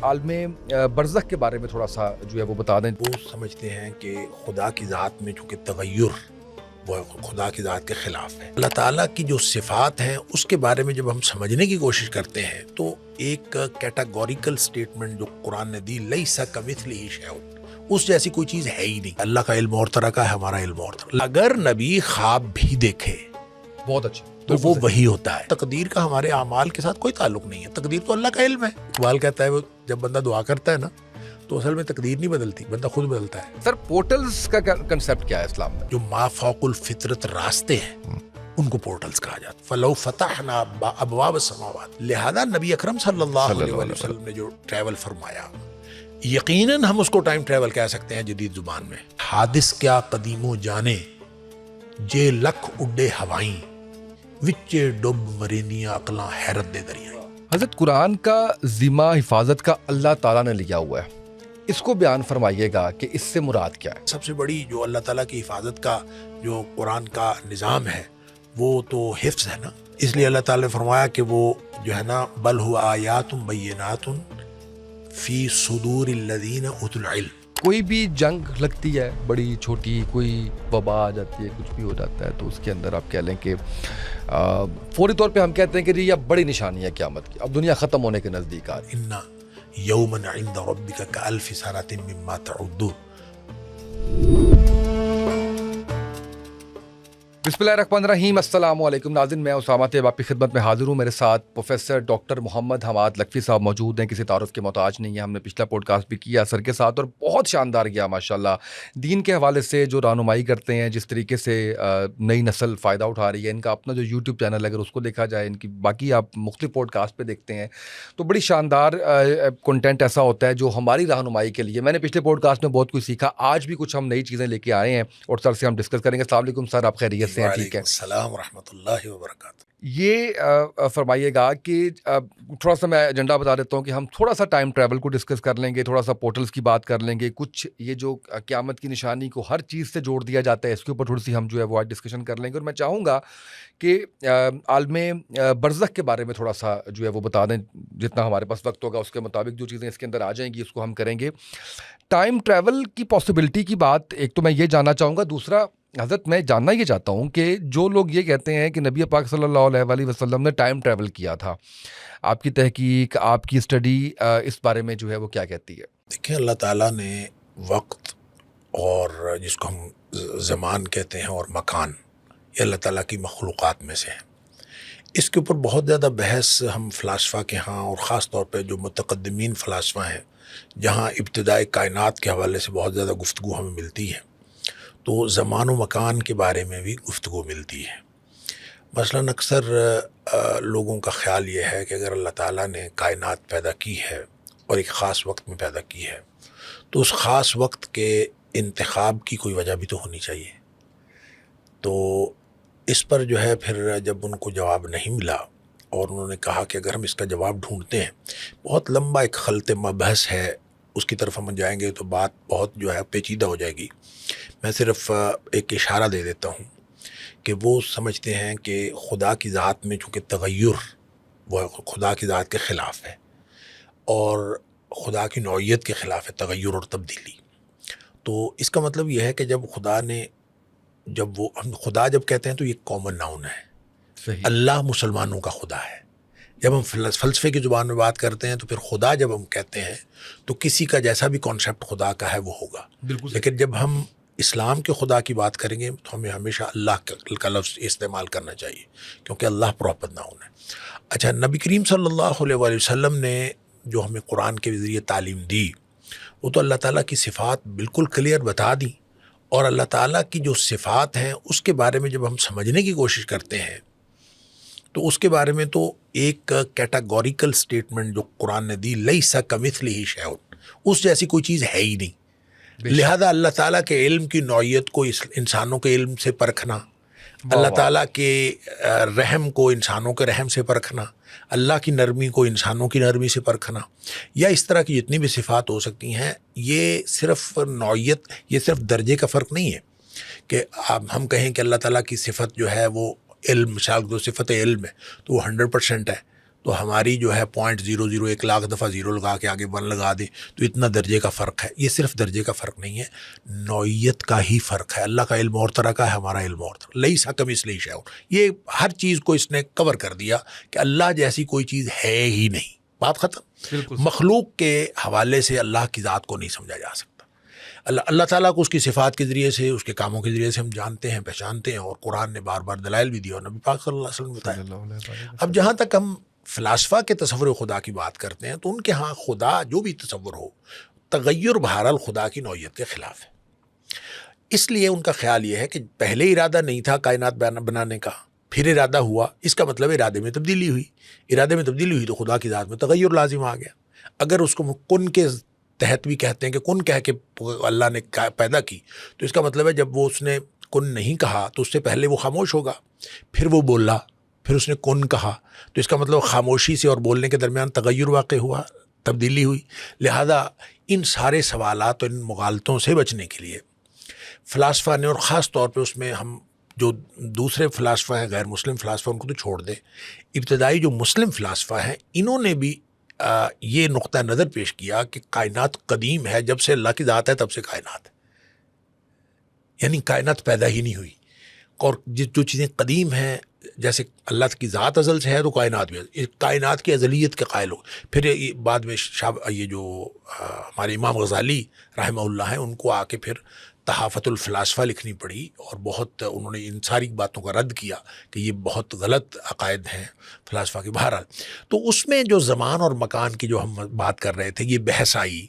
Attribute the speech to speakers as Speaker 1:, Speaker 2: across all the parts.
Speaker 1: عالم برزخ کے بارے میں تھوڑا سا جو ہے وہ بتا دیں۔
Speaker 2: وہ سمجھتے ہیں کہ خدا کی ذات میں چونکہ تغیر وہ خدا کی ذات کے خلاف ہے۔ اللہ تعالیٰ کی جو صفات ہیں اس کے بارے میں جب ہم سمجھنے کی کوشش کرتے ہیں تو ایک کیٹاگوریکل سٹیٹمنٹ جو قرآن نے دی، لیس کمثلہ شیء، اس جیسی کوئی چیز ہے ہی نہیں۔ اللہ کا علم اور طرح کا ہے، ہمارا علم اور طرح۔ اگر نبی خواب بھی دیکھے
Speaker 1: بہت اچھا،
Speaker 2: تو وہ وہی ہوتا ہے۔ تقدیر کا ہمارے اعمال کے ساتھ کوئی تعلق نہیں ہے، تقدیر تو اللہ کا علم ہے۔ اقبال کہتا ہے وہ جب بندہ دعا کرتا ہے نا تو اصل میں تقدیر نہیں بدلتی، بندہ خود بدلتا ہے۔
Speaker 1: سر پورٹلز کا کنسیپٹ کیا ہے اسلام میں؟
Speaker 2: جو ما فوق الفطرت راستے ہیں ان کو پورٹلز کہا جاتا ہے۔ فلو فتحنا ابواب السماوات، لہذا نبی اکرم صلی اللہ علیہ وسلم نے جو ٹریول فرمایا، یقیناً ہم اس کو ٹائم ٹریول کہہ سکتے ہیں جدید زبان میں۔ حادث کیا قدیموں جانے، جے لکھ اڈے ہوائیں، وچے ڈب مرینیاں عقلاں حیرت دے دریائیں۔
Speaker 1: حضرت قرآن کا ذمہ حفاظت کا اللہ تعالیٰ نے لیا ہوا ہے، اس کو بیان فرمائیے گا کہ اس سے مراد کیا ہے؟
Speaker 2: سب سے بڑی جو اللہ تعالیٰ کی حفاظت کا جو قرآن کا نظام ہے وہ تو حفظ ہے نا۔ اس لیے اللہ تعالیٰ نے فرمایا کہ وہ جو ہے نا بل ہوا آیات بینات فی صدور الذین اوتوا العلم۔
Speaker 1: کوئی بھی جنگ لگتی ہے بڑی چھوٹی، کوئی وبا آ جاتی ہے، کچھ بھی ہو جاتا ہے، تو اس کے اندر آپ کہہ لیں کہ فوری طور پہ ہم کہتے ہیں کہ یہ بڑی نشانی ہے قیامت کی، اب دنیا ختم ہونے کے نزدیک آ رہی ہے۔
Speaker 2: ان یوما عند ربک کالف سنۃ مما تعدون۔
Speaker 1: بسم اللہ الرحمن الرحیم، السلام علیکم ناظرین، میں اسامہ طیب آپ کی خدمت میں حاضر ہوں۔ میرے ساتھ پروفیسر ڈاکٹر محمد حماد لکھوی صاحب موجود ہیں، کسی تعارف کے محتاج نہیں ہے۔ ہم نے پچھلا پوڈ کاسٹ بھی کیا سر کے ساتھ اور بہت شاندار گیا ماشاءاللہ، دین کے حوالے سے جو رہنمائی کرتے ہیں، جس طریقے سے نئی نسل فائدہ اٹھا رہی ہے۔ ان کا اپنا جو یوٹیوب چینل ہے اگر اس کو دیکھا جائے، ان کی باقی آپ مختلف پوڈ کاسٹ پہ دیکھتے ہیں تو بڑی شاندار کنٹینٹ ایسا ہوتا ہے جو ہماری رہنمائی کے لیے۔ میں نے پچھلے پوڈ کاسٹ میں بہت کچھ سیکھا، آج بھی کچھ ہم نئی چیزیں لے کے آئے ہیں اور سر سے ہم ڈسکس کریں گے۔ السلام علیکم سر، آپ خیریت سے ہیں؟ ٹھیک ہے،
Speaker 2: السلام ورحمۃ اللہ وبرکاتہ۔
Speaker 1: یہ فرمائیے گا کہ تھوڑا سا میں ایجنڈا بتا دیتا ہوں کہ ہم تھوڑا سا ٹائم ٹریول کو ڈسکس کر لیں گے، تھوڑا سا پورٹلز کی بات کر لیں گے، کچھ یہ جو قیامت کی نشانی کو ہر چیز سے جوڑ دیا جاتا ہے اس کے اوپر تھوڑی سی ہم جو ہے وہ آج ڈسکشن کر لیں گے۔ اور میں چاہوں گا کہ عالم برزخ کے بارے میں تھوڑا سا جو ہے وہ بتا دیں، جتنا ہمارے پاس وقت ہوگا اس کے مطابق جو چیزیں اس کے اندر آ جائیں گی اس کو ہم کریں گے۔ ٹائم ٹریول کی پاسبلٹی کی بات ایک تو میں یہ جاننا چاہوں گا، دوسرا حضرت میں جاننا یہ چاہتا ہوں کہ جو لوگ یہ کہتے ہیں کہ نبی پاک صلی اللہ علیہ وآلہ وسلم نے ٹائم ٹریول کیا تھا، آپ کی تحقیق، آپ کی اسٹڈی اس بارے میں جو ہے وہ کیا کہتی ہے؟
Speaker 2: دیکھیں، اللہ تعالیٰ نے وقت اور جس کو ہم زمان کہتے ہیں اور مکان، یہ اللہ تعالیٰ کی مخلوقات میں سے ہیں۔ اس کے اوپر بہت زیادہ بحث ہم فلاسفہ کے ہاں اور خاص طور پہ جو متقدمین فلاسفہ ہیں جہاں ابتدائی کائنات کے حوالے سے بہت زیادہ گفتگو ہمیں ملتی ہے، تو زمان و مکان کے بارے میں بھی گفتگو ملتی ہے۔ مثلاً اکثر لوگوں کا خیال یہ ہے کہ اگر اللہ تعالیٰ نے کائنات پیدا کی ہے اور ایک خاص وقت میں پیدا کی ہے تو اس خاص وقت کے انتخاب کی کوئی وجہ بھی تو ہونی چاہیے۔ تو اس پر جو ہے پھر جب ان کو جواب نہیں ملا اور انہوں نے کہا کہ اگر ہم اس کا جواب ڈھونڈتے ہیں، بہت لمبا ایک خلط مبحث ہے، اس کی طرف ہم جائیں گے تو بات بہت جو ہے پیچیدہ ہو جائے گی۔ میں صرف ایک اشارہ دے دیتا ہوں کہ وہ سمجھتے ہیں کہ خدا کی ذات میں چونکہ تغیر وہ خدا کی ذات کے خلاف ہے اور خدا کی نوعیت کے خلاف ہے، تغیر اور تبدیلی۔ تو اس کا مطلب یہ ہے کہ جب خدا نے ہم خدا جب کہتے ہیں تو یہ کامن ناؤن ہے۔
Speaker 1: صحیح۔
Speaker 2: اللہ مسلمانوں کا خدا ہے۔ جب ہم فلسفے کی زبان میں بات کرتے ہیں تو پھر خدا جب ہم کہتے ہیں تو کسی کا جیسا بھی کانسیپٹ خدا کا ہے وہ ہوگا۔
Speaker 1: بالکل۔
Speaker 2: لیکن جب ہم اسلام کے خدا کی بات کریں گے تو ہمیں ہمیشہ اللہ کا لفظ استعمال کرنا چاہیے کیونکہ اللہ پراپر ناؤن ہے۔ اچھا، نبی کریم صلی اللہ علیہ وآلہ وسلم نے جو ہمیں قرآن کے ذریعے تعلیم دی وہ تو اللہ تعالیٰ کی صفات بالکل کلیئر بتا دیں، اور اللہ تعالیٰ کی جو صفات ہیں اس کے بارے میں جب ہم سمجھنے کی کوشش کرتے ہیں تو اس کے بارے میں تو ایک کیٹاگوریکل سٹیٹمنٹ جو قرآن نے دی، لیس کمثلہ شیء، اس جیسی کوئی چیز ہے ہی نہیں۔ لہذا اللہ تعالیٰ کے علم کی نوعیت کو انسانوں کے علم سے پرکھنا، اللہ تعالیٰ کے رحم کو انسانوں کے رحم سے پرکھنا، اللہ کی نرمی کو انسانوں کی نرمی سے پرکھنا، یا اس طرح کی جتنی بھی صفات ہو سکتی ہیں، یہ صرف نوعیت، یہ صرف درجے کا فرق نہیں ہے کہ ہم کہیں کہ اللہ تعالیٰ کی صفت جو ہے وہ علم، مثال دو صفت علم ہے تو وہ 100% ہے، تو ہماری جو ہے 0.00 1 لاکھ دفعہ زیرو لگا کے آگے 1 لگا دیں تو اتنا درجے کا فرق ہے. یہ صرف درجے کا فرق نہیں ہے, نوعیت کا ہی فرق ہے. اللہ کا علم اور طرح کا ہے, ہمارا علم اور طرح. لیس کمثلہ شیء, یہ ہر چیز کو اس نے کور کر دیا کہ اللہ جیسی کوئی چیز ہے ہی نہیں. بات ختم. مخلوق کے حوالے سے اللہ کی ذات کو نہیں سمجھا جا سکتا. اللہ تعالیٰ کو اس کی صفات کے ذریعے سے, اس کے کاموں کے ذریعے سے ہم جانتے ہیں, پہچانتے ہیں, اور قرآن نے بار بار دلائل بھی دیا اور نبی پاک صلی اللہ علیہ وسلم نے بتایا. اب جہاں تک ہم فلاسفہ کے تصور خدا کی بات کرتے ہیں تو ان کے ہاں خدا جو بھی تصور ہو, تغیر بہرحال خدا کی نوعیت کے خلاف ہے. اس لیے ان کا خیال یہ ہے کہ پہلے ارادہ نہیں تھا کائنات بنانے کا, پھر ارادہ ہوا, اس کا مطلب ارادے میں تبدیلی ہوئی. ارادے میں تبدیلی ہوئی تو خدا کی ذات میں تغیر لازم آ گیا. اگر اس کو کن کے تحت بھی کہتے ہیں کہ کن کہہ کے اللہ نے پیدا کی, تو اس کا مطلب ہے جب وہ اس نے کن نہیں کہا تو اس سے پہلے وہ خاموش ہوگا, پھر وہ بولا, پھر اس نے کن کہا, تو اس کا مطلب خاموشی سے اور بولنے کے درمیان تغیر واقع ہوا, تبدیلی ہوئی. لہذا ان سارے سوالات اور ان مغالطوں سے بچنے کے لیے فلاسفہ نے, اور خاص طور پہ اس میں ہم جو دوسرے فلاسفہ ہیں غیر مسلم فلاسفہ ان کو تو چھوڑ دیں, ابتدائی جو مسلم فلاسفہ ہیں انہوں نے بھی یہ نقطہ نظر پیش کیا کہ کائنات قدیم ہے, جب سے اللہ کی ذات ہے تب سے کائنات ہے. یعنی کائنات پیدا ہی نہیں ہوئی, اور جو چیزیں قدیم ہیں جیسے اللہ کی ذات ازل سے ہے تو کائنات بھی, کائنات کی ازلیت کے قائل ہو. پھر بعد میں یہ جو ہمارے امام غزالی رحمہ اللہ ہیں, ان کو آ کے پھر تحافت الفلاسفہ لکھنی پڑی, اور بہت انہوں نے ان ساری باتوں کا رد کیا کہ یہ بہت غلط عقائد ہیں فلاسفہ کے. بہرحال تو اس میں جو زمان اور مکان کی جو ہم بات کر رہے تھے, یہ بحث آئی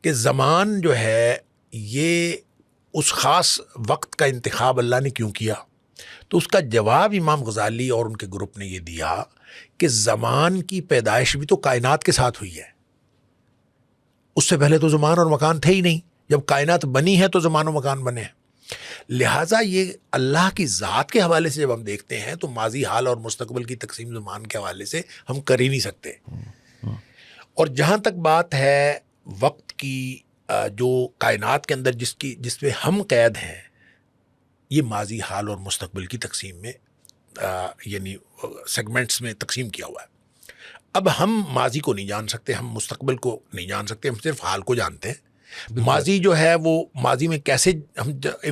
Speaker 2: کہ زمان جو ہے یہ اس خاص وقت کا انتخاب اللہ نے کیوں کیا. تو اس کا جواب امام غزالی اور ان کے گروپ نے یہ دیا کہ زمان کی پیدائش بھی تو کائنات کے ساتھ ہوئی ہے, اس سے پہلے تو زمان اور مکان تھے ہی نہیں. جب کائنات بنی ہے تو زمان و مکان بنے ہیں. لہٰذا یہ اللہ کی ذات کے حوالے سے جب ہم دیکھتے ہیں تو ماضی, حال اور مستقبل کی تقسیم زمان کے حوالے سے ہم کر ہی نہیں سکتے. اور جہاں تک بات ہے وقت کی, جو کائنات کے اندر جس میں ہم قید ہیں, یہ ماضی, حال اور مستقبل کی تقسیم میں یعنی سیگمنٹس میں تقسیم کیا ہوا ہے. اب ہم ماضی کو نہیں جان سکتے, ہم مستقبل کو نہیں جان سکتے, ہم صرف حال کو جانتے ہیں. ماضی جو ہے وہ ماضی میں کیسے ہم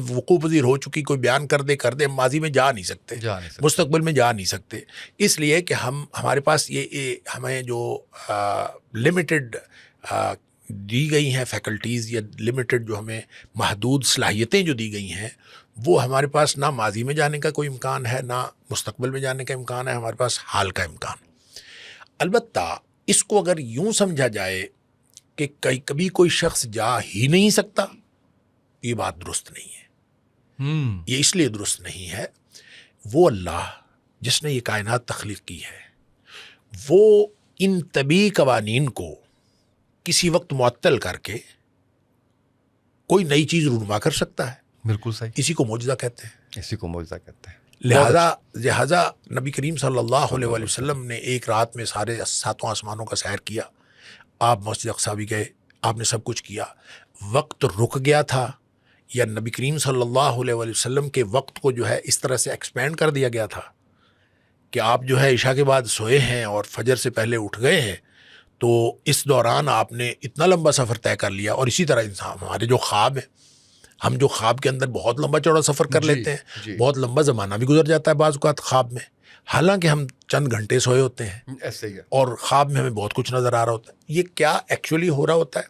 Speaker 2: وقوع پذیر ہو چکی کوئی بیان کر دے ہم ماضی میں جا نہیں سکتے, مستقبل میں جا نہیں سکتے. اس لیے کہ ہمارے پاس یہ ہمیں جو لمیٹڈ دی گئی ہیں فیکلٹیز, یا لمیٹڈ جو ہمیں محدود صلاحیتیں جو دی گئی ہیں, وہ ہمارے پاس نہ ماضی میں جانے کا کوئی امکان ہے, نہ مستقبل میں جانے کا امکان ہے, ہمارے پاس حال کا امکان. البتہ اس کو اگر یوں سمجھا جائے کہ کبھی کوئی شخص جا ہی نہیں سکتا, یہ بات درست نہیں ہے. یہ اس لیے درست نہیں ہے, وہ اللہ جس نے یہ کائنات تخلیق کی ہے, وہ ان طبعی قوانین کو کسی وقت معطل کر کے کوئی نئی چیز رونما کر سکتا ہے.
Speaker 1: بالکل صحیح.
Speaker 2: اسی کو معجزہ کہتے ہیں.
Speaker 1: اسی کو معجزہ کہتے ہیں.
Speaker 2: لہذا نبی کریم صلی اللہ علیہ وسلم نے ایک رات میں سارے 7 آسمانوں کا سیر کیا. آپ مسجد اقصیٰ بھی گئے, آپ نے سب کچھ کیا. وقت رک گیا تھا, یا نبی کریم صلی اللہ علیہ وسلم کے وقت کو جو ہے اس طرح سے ایکسپینڈ کر دیا گیا تھا کہ آپ جو ہے عشاء کے بعد سوئے ہیں اور فجر سے پہلے اٹھ گئے ہیں, تو اس دوران آپ نے اتنا لمبا سفر طے کر لیا. اور اسی طرح انسان, ہمارے جو خواب ہیں, ہم جو خواب کے اندر بہت لمبا چوڑا سفر کر لیتے ہیں, بہت لمبا زمانہ بھی گزر جاتا ہے بعض اوقات خواب میں, حالانکہ ہم چند گھنٹے سوئے ہوتے ہیں,
Speaker 1: ایسے ہی ہے,
Speaker 2: اور خواب میں ہمیں بہت کچھ نظر آ رہا ہوتا ہے. یہ کیا ایکچولی ہو رہا ہوتا ہے,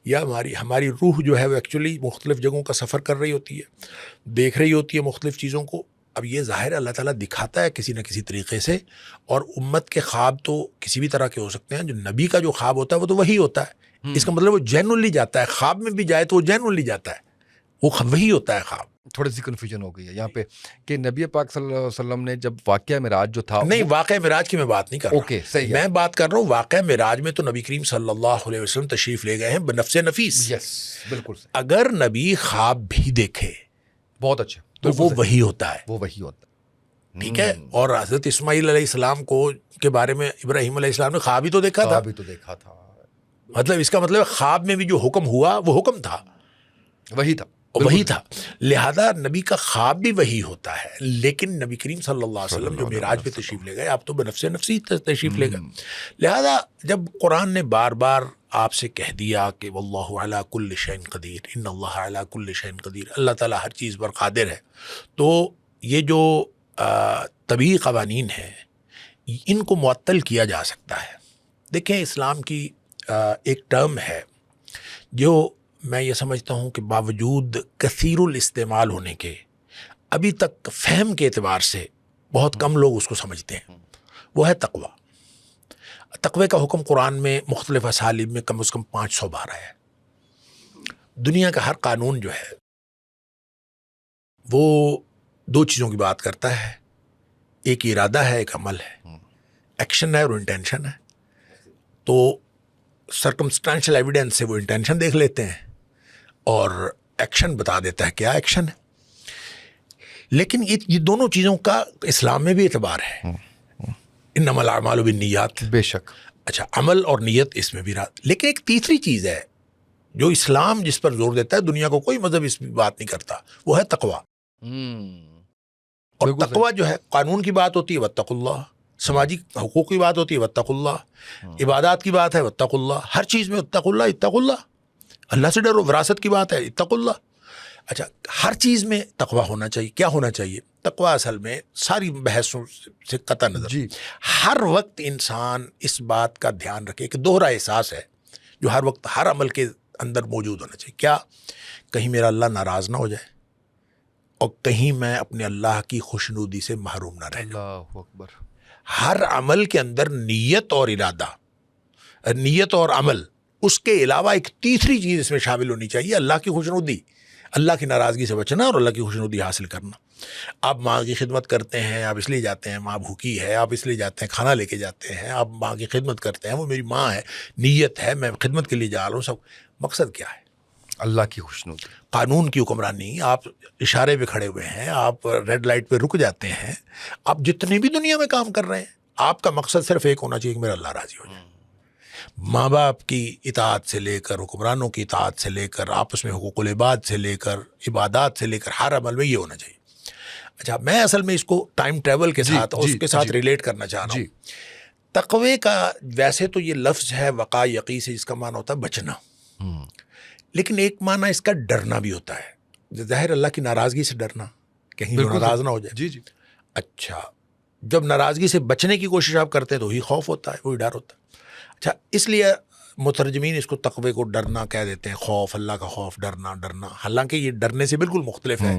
Speaker 2: یا ہماری روح جو ہے وہ ایکچولی مختلف جگہوں کا سفر کر رہی ہوتی ہے, دیکھ رہی ہوتی ہے مختلف چیزوں کو. اب یہ ظاہر اللہ تعالیٰ دکھاتا ہے کسی نہ کسی طریقے سے, اور امت کے خواب تو کسی بھی طرح کے ہو سکتے ہیں. جو نبی کا جو خواب ہوتا ہے وہ تو وہی ہوتا ہے. اس کا مطلب وہ جینولی جاتا ہے, خواب میں بھی جائے تو وہ جینولی جاتا ہے, وہ وہی ہوتا ہے خواب.
Speaker 1: تھوڑی سی کنفیوژن ہو گئی ہے یہاں پہ کہ نبی پاک صلی اللہ علیہ وسلم نے جب واقعہ معراج جو تھا,
Speaker 2: نہیں واقعہ معراج کی میں بات نہیں کر رہا.
Speaker 1: اوکے صحیح,
Speaker 2: میں بات کر رہا ہوں واقعہ معراج میں تو نبی کریم صلی اللہ علیہ وسلم تشریف لے گئے ہیں بنفس نفیس.
Speaker 1: یس بالکل صحیح.
Speaker 2: اگر نبی خواب بھی دیکھے
Speaker 1: بہت اچھا,
Speaker 2: تو وہ وہی ہوتا ہے,
Speaker 1: وہ وہی ہوتا ہے.
Speaker 2: ٹھیک ہے. اور حضرت اسماعیل علیہ السلام کے بارے میں ابراہیم علیہ السلام نے خواب ہی تو دیکھا تھا.
Speaker 1: خواب ہی تو دیکھا تھا.
Speaker 2: مطلب اس کا مطلب خواب میں بھی جو حکم ہوا وہ حکم تھا,
Speaker 1: وہی تھا,
Speaker 2: اور وہی تھا. لہذا نبی کا خواب بھی وہی ہوتا ہے. لیکن نبی کریم صلی اللہ علیہ وسلم جو معراج پہ تشریف لے گئے, آپ تو بنفس نفسی تشریف لے گئے. لہذا جب قرآن نے بار بار آپ سے کہہ دیا کہ واللہ علی کل شیء قدیر, ان اللہ علی کل شیء قدیر, اللہ تعالیٰ ہر چیز پر قادر ہے, تو یہ جو طبعی قوانین ہیں ان کو معطل کیا جا سکتا ہے. دیکھیں اسلام کی ایک ٹرم ہے جو میں یہ سمجھتا ہوں کہ باوجود کثیر الاستعمال ہونے کے ابھی تک فہم کے اعتبار سے بہت کم لوگ اس کو سمجھتے ہیں, وہ ہے تقوی. تقوی کا حکم قرآن میں مختلف اسالیب میں کم از کم 500 بار آیا ہے. دنیا کا ہر قانون جو ہے وہ 2 چیزوں کی بات کرتا ہے, ایک ارادہ ہے, ایک عمل ہے, ایکشن ہے اور انٹینشن ہے. تو سرکمسٹانشل ایویڈنس سے وہ انٹینشن دیکھ لیتے ہیں اور ایکشن بتا دیتا ہے کیا ایکشن ہے. لیکن یہ دونوں چیزوں کا اسلام میں بھی اعتبار ہے. انما الاعمال بالنیات,
Speaker 1: بے شک.
Speaker 2: اچھا, عمل اور نیت اس میں بھی رہا. لیکن ایک تیسری چیز ہے جو اسلام جس پر زور دیتا ہے, دنیا کو کوئی مذہب اس بات نہیں کرتا, وہ ہے تقوی. اور تقوی جو ہے قانون کی بات ہوتی ہے واتقوا اللہ, سماجی حقوق کی بات ہوتی ہے واتقوا اللہ, عبادات کی بات ہے واتقوا اللہ, ہر چیز میں اتقوا اللہ, اتقوا اللہ, اللہ سے ڈرو. وراثت کی بات ہے اتقوا اللہ. اچھا, ہر چیز میں تقوی ہونا چاہیے. کیا ہونا چاہیے تقوی؟ اصل میں ساری بحثوں سے قطع نظر ہر وقت انسان اس بات کا دھیان رکھے کہ دوہرا احساس ہے جو ہر وقت ہر عمل کے اندر موجود ہونا چاہیے. کیا؟ کہیں میرا اللہ ناراض نہ ہو جائے اور کہیں میں اپنے اللہ کی خوشنودی سے محروم نہ رہ جاؤں.
Speaker 1: اللہ اکبر.
Speaker 2: ہر عمل کے اندر نیت اور ارادہ, نیت اور عمل, اس کے علاوہ ایک تیسری چیز اس میں شامل ہونی چاہیے, اللہ کی خوشنودی, اللہ کی ناراضگی سے بچنا اور اللہ کی خوشنودی حاصل کرنا. آپ ماں کی خدمت کرتے ہیں, آپ اس لیے جاتے ہیں ماں بھوکی ہے, آپ اس لیے جاتے ہیں کھانا لے کے جاتے ہیں, آپ ماں کی خدمت کرتے ہیں, وہ میری ماں ہے, نیت ہے میں خدمت کے لیے جا رہا ہوں, سب مقصد کیا ہے؟
Speaker 1: اللہ کی خوشنودی.
Speaker 2: قانون کی حکمرانی. آپ اشارے پہ کھڑے ہوئے ہیں, آپ ریڈ لائٹ پہ رک جاتے ہیں, آپ جتنے بھی دنیا میں کام کر رہے ہیں, آپ کا مقصد صرف ایک ہونا چاہیے کہ میرا اللہ راضی ہو جائے. ماں باپ کی اطاعت سے لے کر, حکمرانوں کی اطاعت سے لے کر, آپس میں حقوق العباد سے لے کر, عبادات سے لے کر, ہر عمل میں یہ ہونا چاہیے. اچھا, میں اصل میں اس کو ٹائم ٹریول کے ساتھ اور اس کے ساتھ ریلیٹ کرنا چاہ رہا ہوں. تقوی کا ویسے تو یہ لفظ ہے وقاء یقی سے, جس کا معنی ہوتا ہے بچنا, لیکن ایک معنی اس کا ڈرنا بھی ہوتا ہے. ظاہر اللہ کی ناراضگی سے ڈرنا, کہیں وہ ناراض نہ ہو جائے.
Speaker 1: جی جی.
Speaker 2: اچھا, جب ناراضگی سے بچنے کی کوشش آپ کرتے ہیں تو وہی خوف ہوتا ہے, وہی ڈر ہوتا ہے. اچھا, اس لیے مترجمین اس کو تقوی کو ڈرنا کہہ دیتے ہیں, خوف, اللہ کا خوف, ڈرنا. حالانکہ یہ ڈرنے سے بالکل مختلف ہے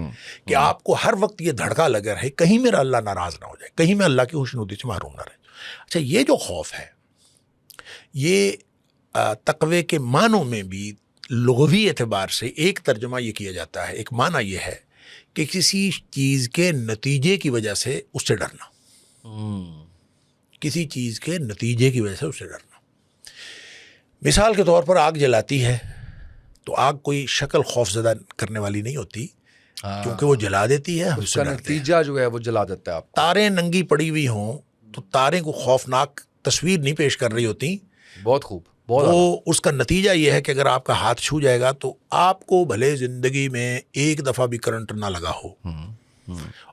Speaker 2: کہ آپ کو ہر وقت یہ دھڑکا لگا رہے کہیں میرا اللہ ناراض نہ ہو جائے, کہیں میں اللہ کی خوشنودی سے محروم نہ رہے. اچھا, یہ جو خوف ہے یہ تقوی کے معنوں میں بھی لغوی اعتبار سے ایک ترجمہ یہ کیا جاتا ہے, ایک معنی یہ ہے کہ کسی چیز کے نتیجے کی وجہ سے اس سے ڈرنا, کسی چیز کے نتیجے کی وجہ سے اس سے ڈرنا. مثال کے طور پر آگ جلاتی ہے تو آگ کوئی شکل خوف زدہ کرنے والی نہیں ہوتی, کیونکہ وہ جلا دیتی ہے,
Speaker 1: اس کا نتیجہ جو ہے وہ جلا دیتا ہے. آپ
Speaker 2: تاریں ننگی پڑی ہوئی ہوں تو تاریں کو خوفناک تصویر نہیں پیش کر رہی ہوتی.
Speaker 1: بہت خوب.
Speaker 2: وہ اس کا نتیجہ یہ ہے کہ اگر آپ کا ہاتھ چھو جائے گا تو آپ کو بھلے زندگی میں ایک دفعہ بھی کرنٹ نہ لگا ہو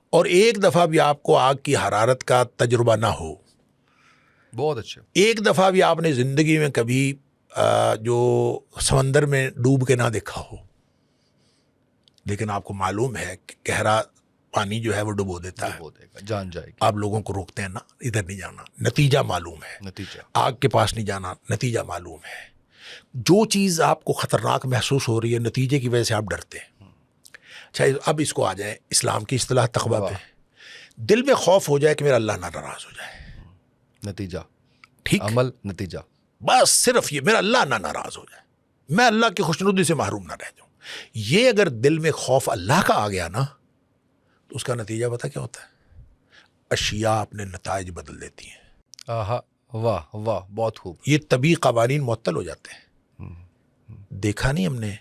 Speaker 2: اور ایک دفعہ بھی آپ کو آگ کی حرارت کا تجربہ نہ ہو,
Speaker 1: بہت اچھا, ایک
Speaker 2: دفعہ بھی آپ نے زندگی میں کبھی جو سمندر میں ڈوب کے نہ دیکھا ہو, لیکن آپ کو معلوم ہے کہ گہرا پانی جو ہے وہ ڈبو دیتا ہے,
Speaker 1: جان جائے گی.
Speaker 2: آپ لوگوں کو روکتے ہیں نا, ادھر نہیں جانا, نتیجہ معلوم ہے,
Speaker 1: نتیجہ
Speaker 2: آگ کے پاس نہیں جانا, نتیجہ معلوم ہے. جو چیز آپ کو خطرناک محسوس ہو رہی ہے نتیجے کی وجہ سے آپ ڈرتے ہیں. اچھا, اب اس کو آ جائیں اسلام کی اصطلاح تقوی پہ. دل میں خوف ہو جائے کہ میرا اللہ ناراض ہو جائے,
Speaker 1: نتیجہ
Speaker 2: ٹھیک,
Speaker 1: عمل نتیجہ,
Speaker 2: بس صرف یہ میرا اللہ نہ ناراض ہو جائے, میں اللہ کی خوشنودی سے محروم نہ رہ جاؤں. یہ اگر دل میں خوف اللہ کا آ گیا نا تو اس کا نتیجہ پتہ کیا ہوتا ہے؟ اشیاء اپنے نتائج بدل دیتی ہیں.
Speaker 1: آہا, واہ واہ, بہت خوب.
Speaker 2: یہ طبی قوانین معطل ہو جاتے ہیں. دیکھا نہیں ہم نے